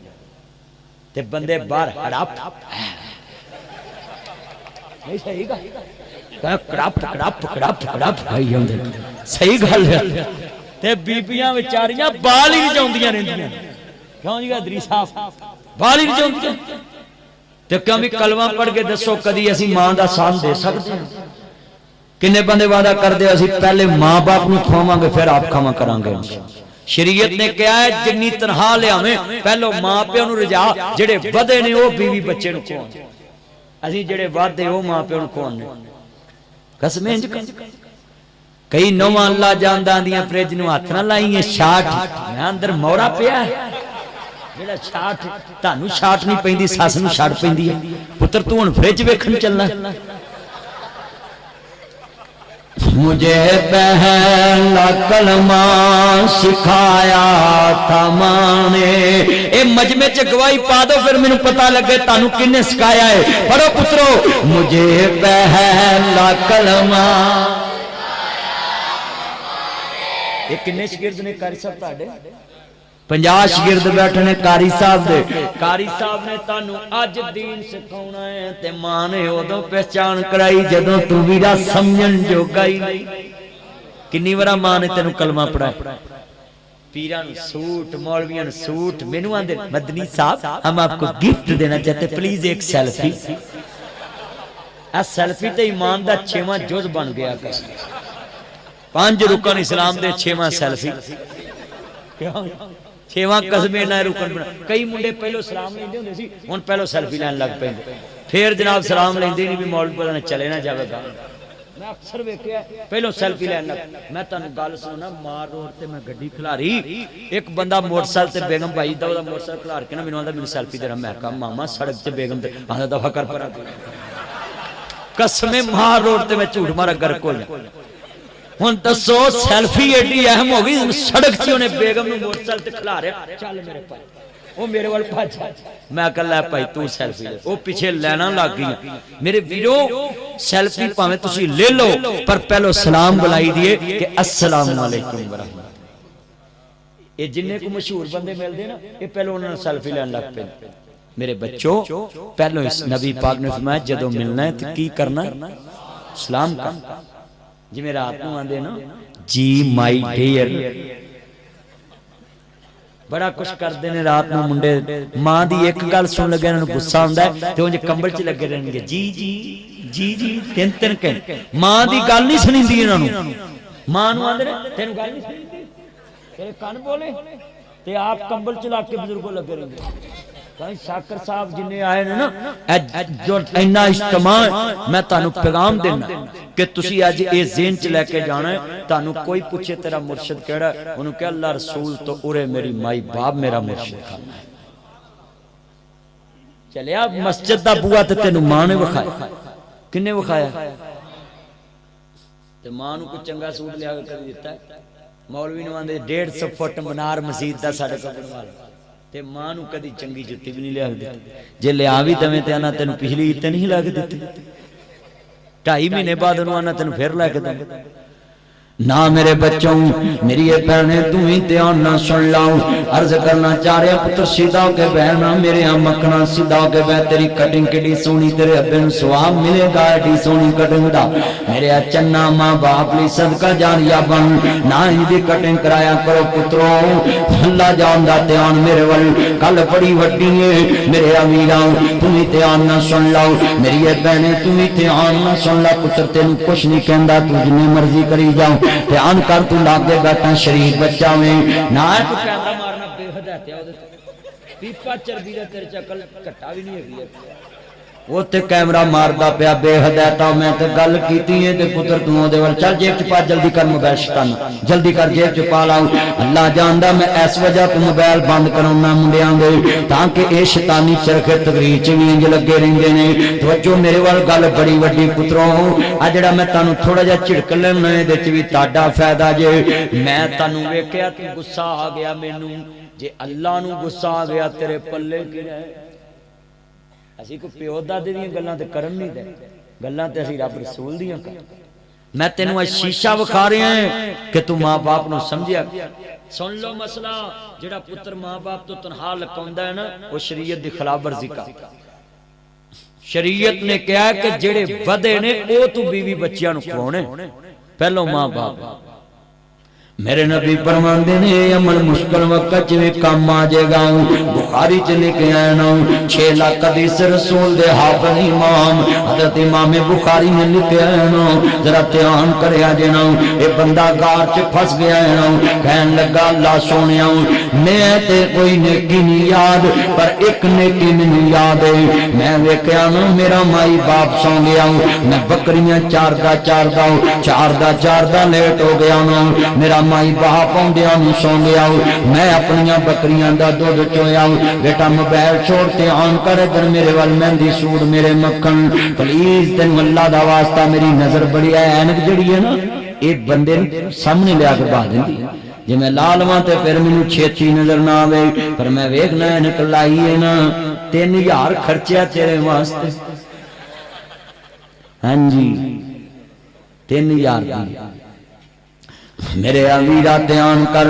ते बंदे बाहर हड़प नहीं। सही गल कड़प कड़प कड़प कड़प खाई जांदे, सही गल है। ते बीबियां बेचारियां बाल ही जाउंदियां रहिंदियां, क्यों जी हदरी साहब बाल ही जाउंदियां। ते क्यों भी कलमा पढ़ के दसो कदी असीं मां दा साथ दे सकदे हां? किन्ने बंदे वादा करदे असीं पहले मां बाप नूं खवावांगे फिर आप खावा करांगे। शरीयत ने कहा है जिन्नी तनहा लियावें पहलो मां प्यो नूं रजा, जेड़े वधे ने वो बीवी बच्चे नूं खवाउण, असीं जेड़े वाधे वो मां प्यो नूं खवाउने। कसमें इंज कई नौवां अल्लाह जानदा दियां फ्रिज नूं हत्थ ना लाइए, छाट मैं अंदर मोहरा पिया है। जेड़ा छाट तानू छाट नहीं पैंदी, सस नूं छाट पैंदी है। पुत्र तू हुण फ्रिज वेखण चलना। मुझे पहला कलमा सिखाया था मां ने। ए मजमे च गवाही पा दो फिर मैनू पता लगे तानू किन्ने सिखाया है। पढ़ो पुत्रो, मुझे पहला कलमा। ये किन्ने शागिर्द ने कारी साहब तुहाडे? 50 शागिर्द बैठे ने कारी साहब दे। कारी साहब ने तानू अज दीन सिखाउणा है ते मां ने उदों पहचान कराई जदों तू भी रा समझण जोगा ही नहीं। किन्नी वारा मां ने तेनू कलमा पढ़ाया। पीरां नूं सूट, मौलवियां नूं सूट। मैनू आंदे मदनी साहब हम आपको गिफ्ट देना चाहते, प्लीज एक सेल्फी। आ सैल्फी ते ईमान दा 6वां जुज बन गया। 5 रुकन इस्लाम दे 6वां सैल्फी, 6वां कस्मे ना रुकन बना। कई मुंडे पहलो सलाम लेंदे हुंदे सी, हुण पहलो सैल्फी लैन लग पैंदे। फिर जनाब सलाम लेंदे नहीं भी मौलवी पता नहीं चले ना जावेगा। मैं अक्सर वेख्या पहलो सैल्फी लैन लग। मैं तुहानू गल सुना, मार रोड ते मैं गड्डी खिलारी, एक बंदा मोटरसाइकिल ते बेगम भाई दा ओदा मोटरसाइकिल खिलार के ना मैनू आंदा मैनू सैल्फी दे रहा। मैं कहा मामा सड़क ते बेगम ते आंदा दफा कर पर कसमे मार रोड ते मैं झूठ मारा गर्क हो गया। हुण दसो सैल्फी एडी अहम हो गई, सड़क च उन्हें बेगम नू मोटरसाइकिल ते खिलारिया, चल मेरे भाई वो मेरे वाल भज। मैं कह लै भाई तू सैल्फी ले, वो पीछे लैना लग गई। मेरे वीरो सैल्फी भावें तुसी ले लो पर पहलो सलाम बुलाई दिए कि अस्सलाम वालेकुम वरहमतुल्लाह। ये जिन्ने को मशहूर बंदे मिलते ना ये पहलो उन्होंने सैल्फी लैन लग पे। मेरे बच्चों पहलो इस नबी पाक ने फरमाया जदों मिलना है तो की करना, सलाम करना। जिवें रात नूं आंदे ना जी माई डियर, बड़ा कुछ करते हैं रात में मुंडे। मां दी एक गल सुन लगे इन्हां नूं गुस्सा आउंदा है ते उंज कंबल च लगे रहणगे जी जी जी जी 3-3 घंटे। मां दी गल नहीं सुणींदी इन्हां नूं। मां नूं आंदे ने तैनूं गल नहीं सुणींदी, तेरे कान बोले ते आप कंबल च ला के बुजुर्गों लगे रहंदे। शाकर साहब जिन्हें आए ना जो इन्ना इज्तिमा, मैं तुहानू पैगाम देना कि तुसी अज ये ज़हन च लैके जाना है। तुहानू कोई पूछे तेरा मुर्शिद केड़ा, उन्होंने कहा अल्लाह रसूल तो उरे मेरी माई बाप मेरा मुर्शिद खाना है। चलिया मस्जिद दा बुआ ते तेनू मां ने विखाया, किन्ने विखाया? ते मां नू कोई चंगा सूट लिया के दिता है। मौलवी नूं आंदे 150 फुट मीनार मस्जिद दा साडे कोल बनवा लो, ते मां नू कदी चंगी जुत्ती भी नहीं लिया दी। जे लिया भी दवें ते आना तेनू पिछली ईद ते नहीं ला के दित्ती, 2.5 महीने बाद उन्होंने आना तेनू फिर ला के देंगे ना। मेरे बच्चों मेरी ये बहने तू ही ध्यान ना सुन लाओ। अर्ज करना चाह रहा पुत्र सीधा होके बहना, मेरे यहाँ मखना सीधा होके बह। तेरी कटिंग किडी सोहनी, तेरे अब्बे नूं सवाब मिलेगा एडी सोहनी कटिंग दा। मेरे चन्ना मां बाप ली सदका जारिया बन, ना इनकी कटिंग कराया करो पुत्रों। अल्लाह जानदा ध्यान मेरे वल गल बड़ी वड्डी है। मेरे अमीरा तुम ही ध्यान ना सुन लाओ, मेरी ये बहने तुम ही ध्यान ना सुन ला। पुत्र तेन कुछ नहीं कहता, तू जिन्नी मर्जी करी जाओ, ध्यान कर तू लागे बैठा शरीर बच्चा में ना तू कैमरा मारना बेहद है। पीपा चरबी दा तेरे चकल घट्टा भी नहीं है, वो ते कैमरा मारदा पिया बेहदायता। मैं ते गल कीती है ते पुत्र तू ओदे वल चल जेब च पा, जल्दी कर मोबाइल शैतान जल्दी कर जेब च पा लाओ। अल्लाह जानदा मैं इस वजह तो मोबाइल बंद कराउना मुंडियां दे ताकि ए शैतानी चरखे तकरीर च भी इंज लगे रहिंदे ने। तवज्जो मेरे वल गल बड़ी वड्डी पुत्रों, आ जेड़ा मैं तानू थोड़ा जिहा झिड़क लेना इहदे च भी ताड़ा फायदा जे। मैं तानू वेखिया तू गुस्सा आ गया मैनू, जे अल्लाह नू गुस्सा आ गया तेरे पल्ले की रहे। असी कोई प्यो दादे दी गल्लां ते करन नहीं दे, गल्लां ते असी रब रसूल दियां कर। मैं तेनू आज शीशा विखा रहा है कि तू मां बाप नू समझिया। सुन लो मसला, जेड़ा पुत्र मां बाप तो तनहा लकाउंदा है ना वो शरीयत दी खिलाफ वर्जी कर। शरीयत ने कहा कि जेड़े वधे ने वो तू बीवी बच्चियां नू खवाने, पहलो मां बाप। मेरे नबी फरमांदे ने अमल मुश्किल वक्त में काम आ जाएगा। बुखारी च लिखे आया ना 6 लाख हदीस रसूल दे हाफिज इमाम हजरत इमाम बुखारी ने लिखे आया ना, जरा ध्यान करया जे ना। ये बंदा गार च फस गया है ना, कहन लगा अल्लाह सोनिया मैं ते कोई नेकी नहीं याद पर एक नेकी मैनू याद है। मैं वेख्या ना मेरा माई बाप सौ गया, मैं बकरियां चारदा लेट हो गया ना। मेरा माई बाप आउंदिया नूं सौ गया, मैं अपनिया बकरियां दा दुध चोया। बेटा मोबाइल छोड़ ध्यान कर इधर मेरे वाल मेहंदी सूट मेरे मक्खन प्लीज तेन अल्लाह दा वास्ता मेरी नजर बड़ी है। ऐनक जड़ी है ना एक बंदे सामने लिया के बहा देंदी, जे मैं ला लवां ते फिर मैनू छेती नजर ना आवे। पर मैं वेखना ऐनक लाई है ना 3000 खर्चा तेरे वास्ते। हाँ जी 3000 दी। मेरे अमीरा ध्यान कर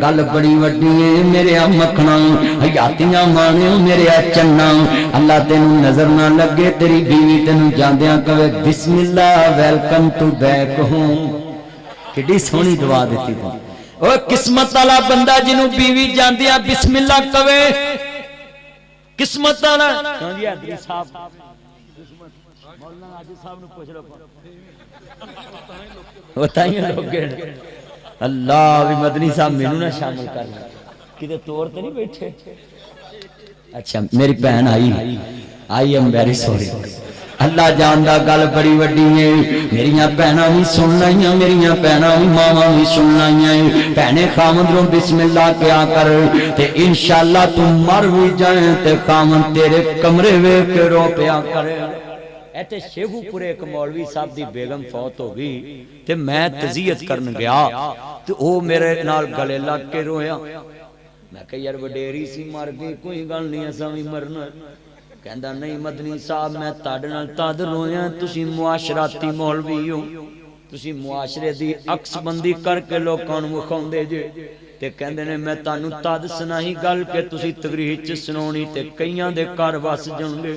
गल बड़ी वड्डी है। मेरे मखना हयातियां माने मेरे चन्ना अल्लाह तेनू नजर ना लगे, तेरी बीवी तेनू जांदियां कवे बिस्मिल्लाह वेलकम टू बैक होम। किड्डी सोहनी दुआ दी तू। ओ किस्मत वाला बंदा जिन्नू बीवी जांदियां बिस्मिल्लाह कवे, किस्मत वाला। अल्लाह भी मदनी साहब मैनू ना शामिल कर ले किते तौर ते नहीं बैठे। अच्छा मेरी भैन आई एम वेरी सॉरी। अल्लाह जानदा गल बड़ी वड्डी है। मेरिया भैनां भी सुन लाइयां, मेरिया भैनां भी मावां भी सुन लाइयां। भैने खामंदरों बिस्मिल्लाह क्या कर ते इंशाअल्लाह तू मर भी जाए ते खामंद तेरे कमरे वेख के रो पिया करे। इत्थे शेखूपुरे एक मौलवी साहब दी बेगम फौत हो गई ते मैं तज़ियत करन गया ते ओ मेरे नाल गले लग के रोया। मैं कहा यार वडेरी सी मर गई कोई गल नहीं असां भी मरना। कहंदा नहीं मदनी साहब मैं तुहाडे नाल तद रोया तुसी मुआशराती मौलवी हो, तुसी मुआशरे दी अक्सबंदी करके लोकां नूं विखाउंदे जे ते कहंदे ने मैं तुहानूं तद सुनाई गल के तुसी तकरीर च सुनाउणी ते कईयां दे घर वस जाणगे।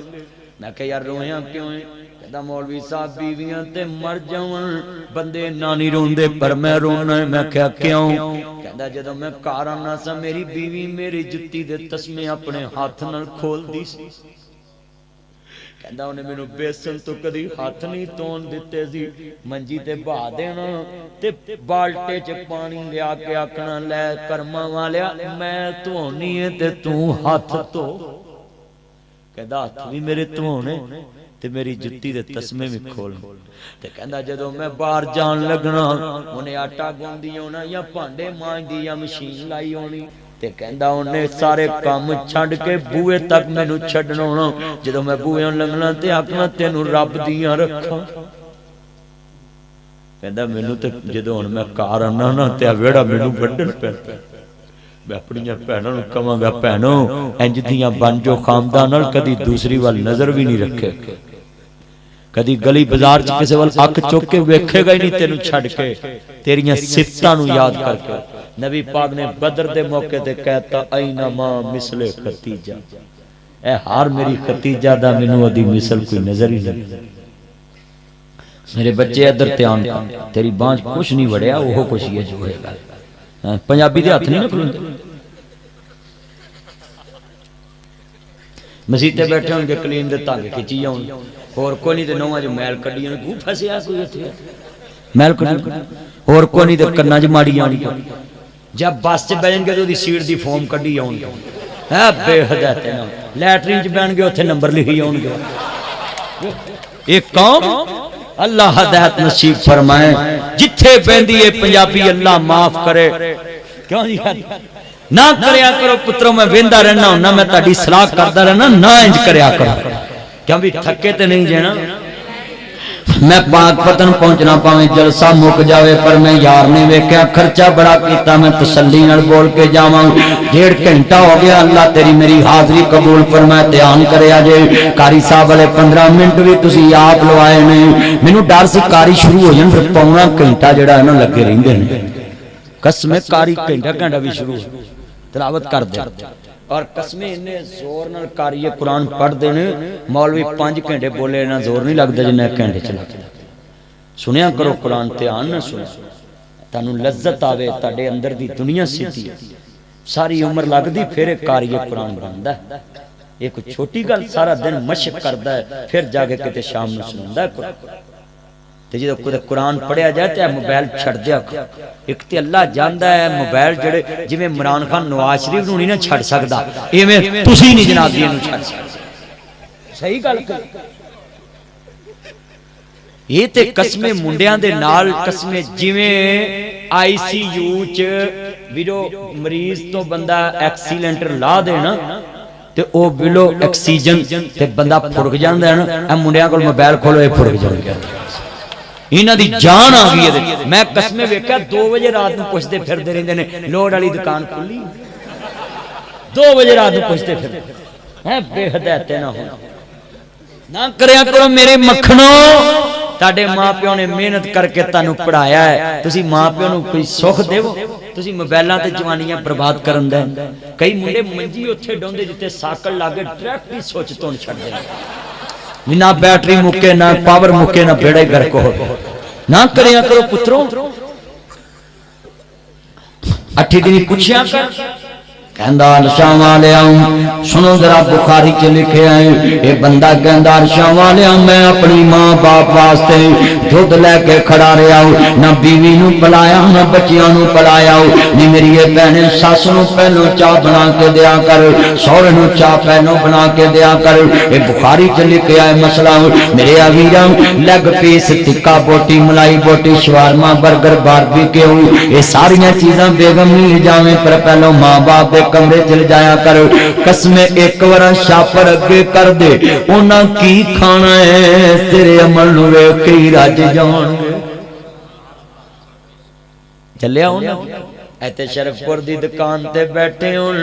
मैं कहा यार रोया क्यों है? कहंदा मौलवी साहब बीवियां ते मर जावन बंदे ना नहीं रोंदे पर मैं रोना है। मैं क्या क्यों? कहंदा जदों मैं घर आना सा मेरी बीवी मेरी जुत्ती दे तस्मे अपने हाथ नाल खोलदी सी। कहंदा उन्हें मैनू बेसन तो कदी हाथ नहीं धोन दिते सी। मंजी ते बहा देना ते बाल्टे च पानी लिया के आखना लै कर्मा वालिया मैं धोनी है ते तू हाथ धो। कहंदा हाथ भी मेरे धोने ते मेरी जुत्ती दे तस्मे भी खोल ते कहंदा जदों मैं बाहर जान लगना उन्हें आटा गुंदी होना या भांडे मांजदी या मशीन लाई होनी ते कहंदा उन्हें सारे काम छड़ के बूहे तक मैनू छड्डना होना। जदों मैं बूहे लंघना ते आखना तैनू रब दियां रखा। कहंदा मैनू ते जदों हुण मैं घर आना ना ते वेड़ा मैनू वड्डण पैंदा। मैं अपनी भैनों नूं कहांगा भैनों इंज दियां बन जो खामदान नाल कदी दूसरी वाल नजर भी नहीं रखे। कदी गली बाजार च किसे वाल अख चुक के वेखेगा ही नहीं तेनू छड़ के तेरियां सिफतां नूं याद करके। नबी पाक ने बदर दे मौके ते कहता ऐना मां मिसले खतीजा ए हार मेरी खतीजा दा मैनू ओदी मिसल कोई नजर ही नहीं। मेरे बच्चे इधर ध्यान तेरी बांझ कुछ नहीं वड़िया ओहो कुछ ही जो होएगा। पंजाबी दे हथ नहीं ना खुलते। मसीते बैठे होंगे कलीन दे धागे खिंची जाओ होर कोई नहीं ते नौवां जो मैल कड्डी गूं फसिया कोई उत्थे मैल कड्डी होर कोई नहीं ते कन्नां च माड़ी आउणी। जब बस च बैठणगे तो ओदी सीट दी फॉर्म कड्डी आउणगे है बेहदाते ना। लैटरीन च बैठणगे उत्थे नंबर लिखी आउणगे। एक कौम अल्लाह हदायत नसीब फरमाए जिथे बेंदी है पंजाबी अल्लाह माफ करे। क्यों जी ना करया करो पुत्रों मैं वेंदा रहना हुन्ना मैं ताड़ी सलाह करदा रहना ना इंज करया करो क्यों भी थके ते नहीं जाना। मैं पाक पतन पहुंचना पावे जलसा मुक जावे पर मैं यार ने वेख्या खर्चा बड़ा कीता मैं तसल्ली नाल बोल के जावां। 1.5 घंटा हो गया अल्लाह तेरी मेरी हाजरी कबूल फरमाए। ध्यान करया जे कारी साहब वाले 15 मिनट भी तुसी आप लवाए ने। मैनू डर सी कारी शुरू हो जाए फिर पौना घंटा जेड़ा है ना लगे रहिंदे ने। कसमे कारी घंटा भी शुरू तिलावत कर दे और कसमे इन्ने जोर नाल कारिए कुरान पढ़ते ने। मौलवी 5 घंटे बोले ना जोर नहीं लगता जिन्ना 1 घंटे चला। सुनिया करो कुरान ध्यान ना सुनो तानू लज्जत आवे ताडे अंदर दी दुनिया सीधी सारी उम्र लगदी फिर एक कारिए कुरान बनदा। एक छोटी गल सारा दिन मशक करदा है फिर जाके किते शाम नूं सुनांदा है कुरान। ते जो कुरान पढ़िया जाए तो मोबाइल छड़ दिया। एक तो अल्लाह जानता है मोबाइल जेड़े जिवें इमरान खान नवाज शरीफ नूं नहीं ना छड़ सकदा इवें तुसीं नहीं जनाब जी नूं छड़ सकदे। सही गल ये ते कसमे मुंडियां दे नाल कसमे जिवें ICU च विरो मरीज तो बंदा एक्सीलेंटर ला देना ते ओ विलो ऑक्सीजन ते बंदा फुरक जांदा है ना। ए मुंडियां कोल मोबाइल खोलो ए फुरक जांदे इन्हां दी जान आ गई है। मैं कसमे वेख्या 2 बजे रात नूं पुछदे फिरदे रहिंदे ने लोड वाली दुकान खुली 2 बजे रात नूं पुछदे फिरदे हैं बेहदाते ना हो ना करया करो मेरे मखणो। ताडे मां प्यो ने मेहनत करके तानू पढ़ाया है तुसी मां प्यो नूं कोई सुख देवो तुसी मोबाइलां ते जवानियां बर्बाद करन दे। कई मुंडे मंजी उत्थे डोंदे जिते साकल लागे डायरेक्ट ही सोच तोड़ छड्डदे ना बैटरी मुके ना पावर मुके ना बेड़े गर्क हो ना करया करो पुत्रों। 8 दिन पूछया कर कहंदा अरशां वालिया सुनो जरा बुखारी च लिखे आए ये बंदा कहंदा अरशां वालिया मैं अपनी मां बाप वास्ते दुध लैके खड़ा रहा ना बीवी नूं पिलाया ना बच्चियां नूं पिलाया नी मेरी ये भैने सस नूं पहलों चाह बना के दिया कर सौरे नूं चाह पहलों बना के दिया कर ये बुखारी च लिखे आए मसला मेरे अवीरा लेग पीस टिक्का बोटी मलाई बोटी शवारमा बर्गर बारबीक्यू ये सारियां चीज़ां बेगम नहीं जावे पर पहलों मां बाप कमरे चल जाया कर कसमे एक बार छापर अगे कर दे उन्हां की खाना है तेरे अमल नूं वेख के रज जाणगे चलिया उन्हां इत्थे शरफपुर दी दुकान ते बैठे हुण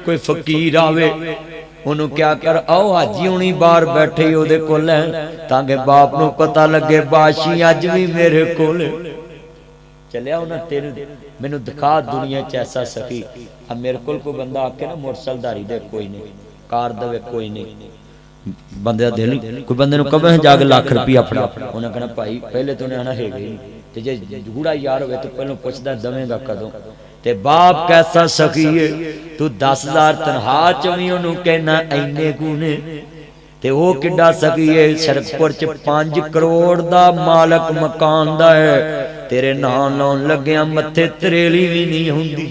कोई फकीर आवे उन्हों क्या कर आओ हाजी हुणी बाहर बैठे ओदे कोल ताकि बाप नूं पता लगे बादशाही अज भी मेरे कोल चलिया उन्हें तेन मैनू दिखा दुनिया च ऐसा सकी अब मेरे को कोई बंदा आके ना मोटरसाइकिल धारी दे कोई नहीं कार दे कोई नहीं बंदे दिल कोई बंदे कबे जाके लाख रुपया फड़ा उन्हें कहना भाई पहले तो आना है ते जे गूढ़ा यार हो तो पहले पुछदा दवेगा कदों ते बाप कैसा सकी है तू 10,000 तनखा च भी उन्होंने कहना इन्ने गुने ते वो किड्डा सकी है शरफपुर च 5 करोड़ दा मालक मकान दा है तेरे नाम लाउन लग्या मत्थे तरेली भी नहीं हुंदी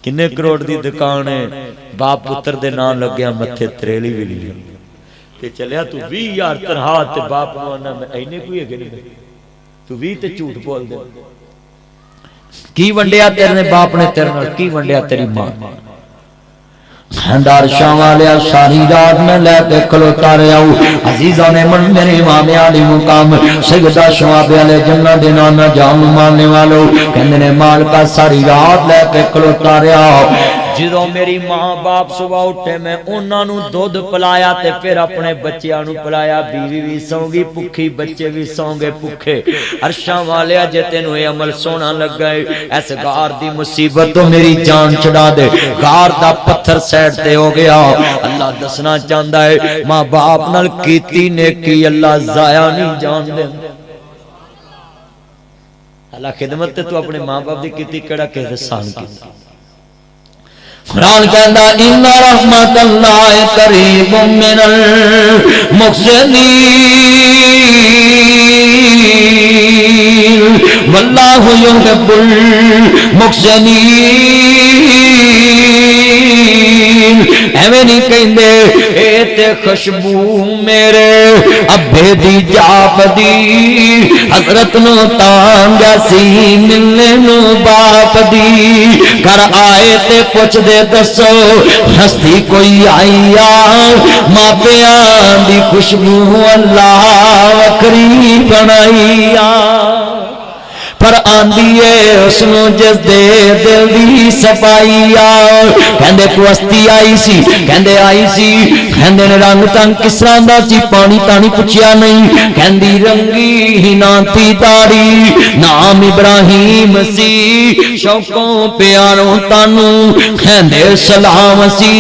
किन्ने करोड़ दी दुकान है बाप पुत्र दे नाम लग्या मत्थे तरेली भी नहीं हुंदी ते चलिया तू 20,000 तनखा ते बाप नूं आना मैं इन्ने कोई है नहीं तू 20 ते झूठ बोल दे की वंडिया तेरे बाप ने तेरे नाल की वंडिया तेरी मां अरशां वालिया सारी रात में लैके खलोता रहा अजीजा ने मन मेरे इमाम आली मुकाम सैयदा शवाब वाले जन्नत दे नाना जान मानने वालों कहंदे ने मालका सारी रात लैके खलोता रहा जो मेरी मां बाप सुबह उठे मैं उन्होंने दुध पिलाया ते फिर अपने बच्चों नूं पिलाया बीवी भी सौगी भुखी बच्चे भी सौगे भुखे अरशां वालिया जे तेनों ये अमल सोना लगा है इस गार दी मुसीबत तो मेरी जान छुड़ा दे गार दा पत्थर साइड ते हो गया अल्लाह दसना चाहता है मां बाप नाल कीती नेकी अल्लाह जाया नहीं जान देंदा अल्लाह खिदमत ते तू अपने मां बाप दी कीती केड़ा किस एहसान कीता कुरान कहंदा इन्ना रहमतल्लाहि करीबुम मिनल मुहसिनीन वल्लाहु युहिब्बुल मुहसिनीन एवें नहीं कहंदे ए ते खुशबू मेरे अब्बे दी जापदी हजरत नु तांग सी मिलने नु बाप दी घर आए ते पुछ दे दसो हस्ती कोई आई आ मापिया दी खुशबू अल्लाह वखरी बनाई आ पर आंदी है उसनू जिस दे दिल दी सफाई आ कहंदे कुश्ती आई सी कहंदे आई सी कहंदे ने रंग तंग किस तरह दा सी पानी तानी पुछया नहीं कहंदी रंगी ही ना थी दाढ़ी नाम इब्राहिम सी शौकों प्यारों तानू कहंदे सलाम सी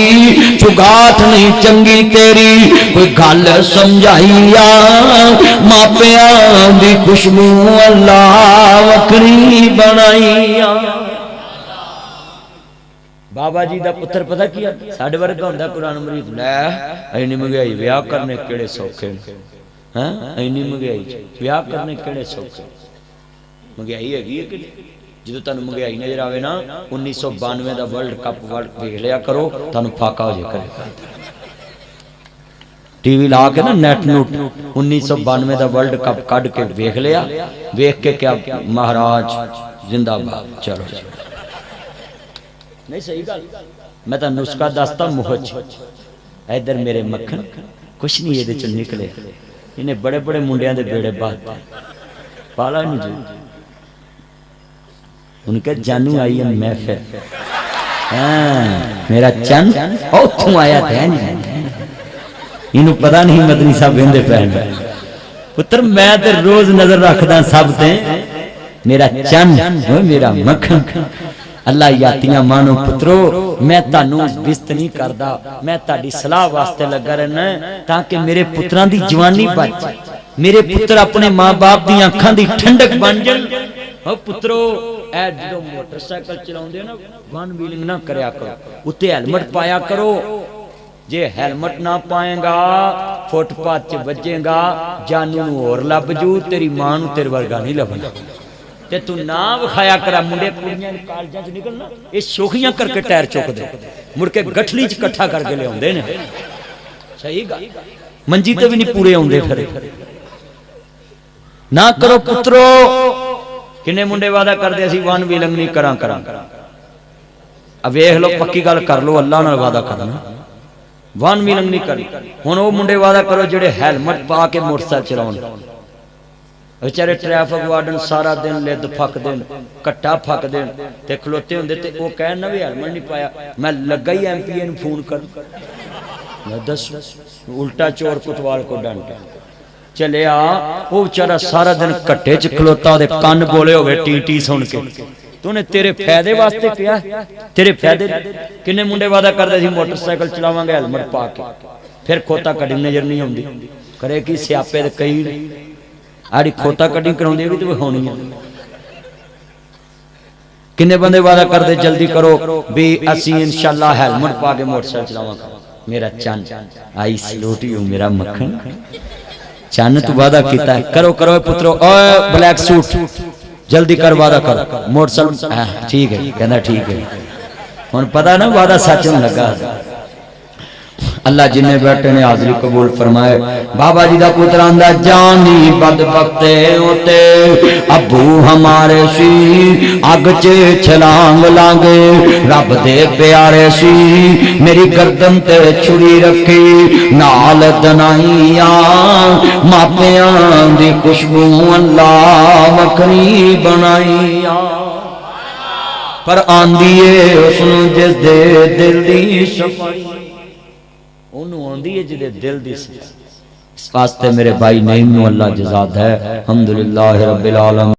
चुगाठ नहीं चंगी तेरी कोई गल समझाई आ मापिया दी खुशबू अल्लाह वखरी बनाई बाबा जी दा पुत्र पता की साडे वर्गा हुंदा कुरान मरीद लै इन्नी महंगाई विआह करने केड़े सौखे हैं इन्नी महंगाई विआह करने केड़े सौखे महंगाई हैगी है कि जो तुहानू महंगाई नजर आवे ना 1992 दा वर्ल्ड कप वेख लिया करो तुहानू फाका हो जाए टीवी ला के ना नेट नूट 1992 दा वर्ल्ड कप कढ़ के वेख लिया वेख के क्या महाराज जिंदाबाद चलो नहीं सही गल मैं तो नुस्खा दसता मुहज इधर मेरे मक्खन कुछ नहीं ये चो निकले इन्हें बड़े बड़े मुंडिया के बेड़े बात पाला नहीं जी उनके जानू आई है महफिल मेरा चंद उथों आया था इनू पता नहीं मदनी साहब वेंदे पैन पुत्र मैं तो रोज नजर रखदा सब ते मेरा चंद मेरा मक्खन अल्लाह यातियां मानो पुत्रो मैं तानू बिस्त नहीं करदा मैं ताड़ी सलाह वास्ते लगा रहना ताकि मेरे पुत्रां दी जवानी बच मेरे पुत्र अपने मां बाप दी अखां दी ठंडक बन जान हो पुत्रो ए जो मोटरसाइकिल चलाउंदे ना वन व्हीलिंग ना करया करो, उत्ते हेलमेट पाया करो। जे हेलमेट ना पाएगा फुटपाथ च वजेगा, जानू नूं होर लभ जू, तेरी मां नूं तेरे वर्गा नहीं लभना। ते तू ना विखाया करा, मुंडे कुड़ियां कॉलेजां च निकलना ये शोखियां करके टायर चुकदे, मुड़ के गठली च इकट्ठा करके लियाउंदे ने। सही गल, मंजी ते भी नहीं पूरे आउंदे फिर। ना करो पुत्रो। किन्ने मुंडे वादा करदे असीं वन व्हीलिंग नहीं करा करा। अब वेख लो, पक्की गल कर लो, अल्लाह नाल वादा करना वन व्हीलिंग नहीं करनी। हुण वो मुंडे वादा करो जेडे हेलमेट पा के मोटरसाइकिल चलाउण, बेचारे ट्रैफिक वार्डन सारा दिन लिद फकदे, कट्टा फकदे ते खलोते हुंदे ते वो कहन ना भी हेलमेट नहीं पाया, मैं लगा ही MPA नूं फोन कर, दस उल्टा चोर कुतवाल को डंट चलिया। वो बेचारा सारा दिन कट्टे च खलोता, ओदे कन्न बोले होवे टी टी सुन के, तूने तेरे फायदे वास्ते किया, तेरे फायदे। किन्ने मुंडे वादा करदे सी मोटरसाइकिल चलावांगे हेलमेट पा के, फिर खोता कड्डी नजर नहीं आउंदी, करे कि स्यापे ते कई आड़ी खोता कड्डी कराउंदी भी तो विखाउणी है। किन्ने बंदे वादा करदे जल्दी करो भी असीं इंशाअल्लाह हेलमेट पा के मोटरसाइकिल चलावांगे। मेरा चन आई सलूट यू मेरा मक्खन, चन तू वादा कीता है, करो करो पुत्रो। ओए ब्लैक सूट जल्दी कर, वादा कर मोटरसाइकिल। ठीक है कहना ठीक है, हुण पता ना वादा सच होने लगा। अल्लाह जिन्हें बैठे ने हाजरी कबूल फरमाए। बाबा जी का पुत्र आंदा जानी बदबख्ते होते अबू हमारे सी, अग च छलांग लांगे रब दे प्यारे सी, मेरी गर्दन ते छुरी रखी नाल दनाइया, मापियां दी खुशबू अल्लाह वखरी बनाइया। पर आंदी है उसनू जिस दे दिल दी सफाई, ओनू आंदी है जिदे दिल दी सफाई। इस वास्ते मेरे भाई नईम नू अल्लाह जज़ा दे। अल्हम्दुलिल्लाह रब्बिल आलमीन।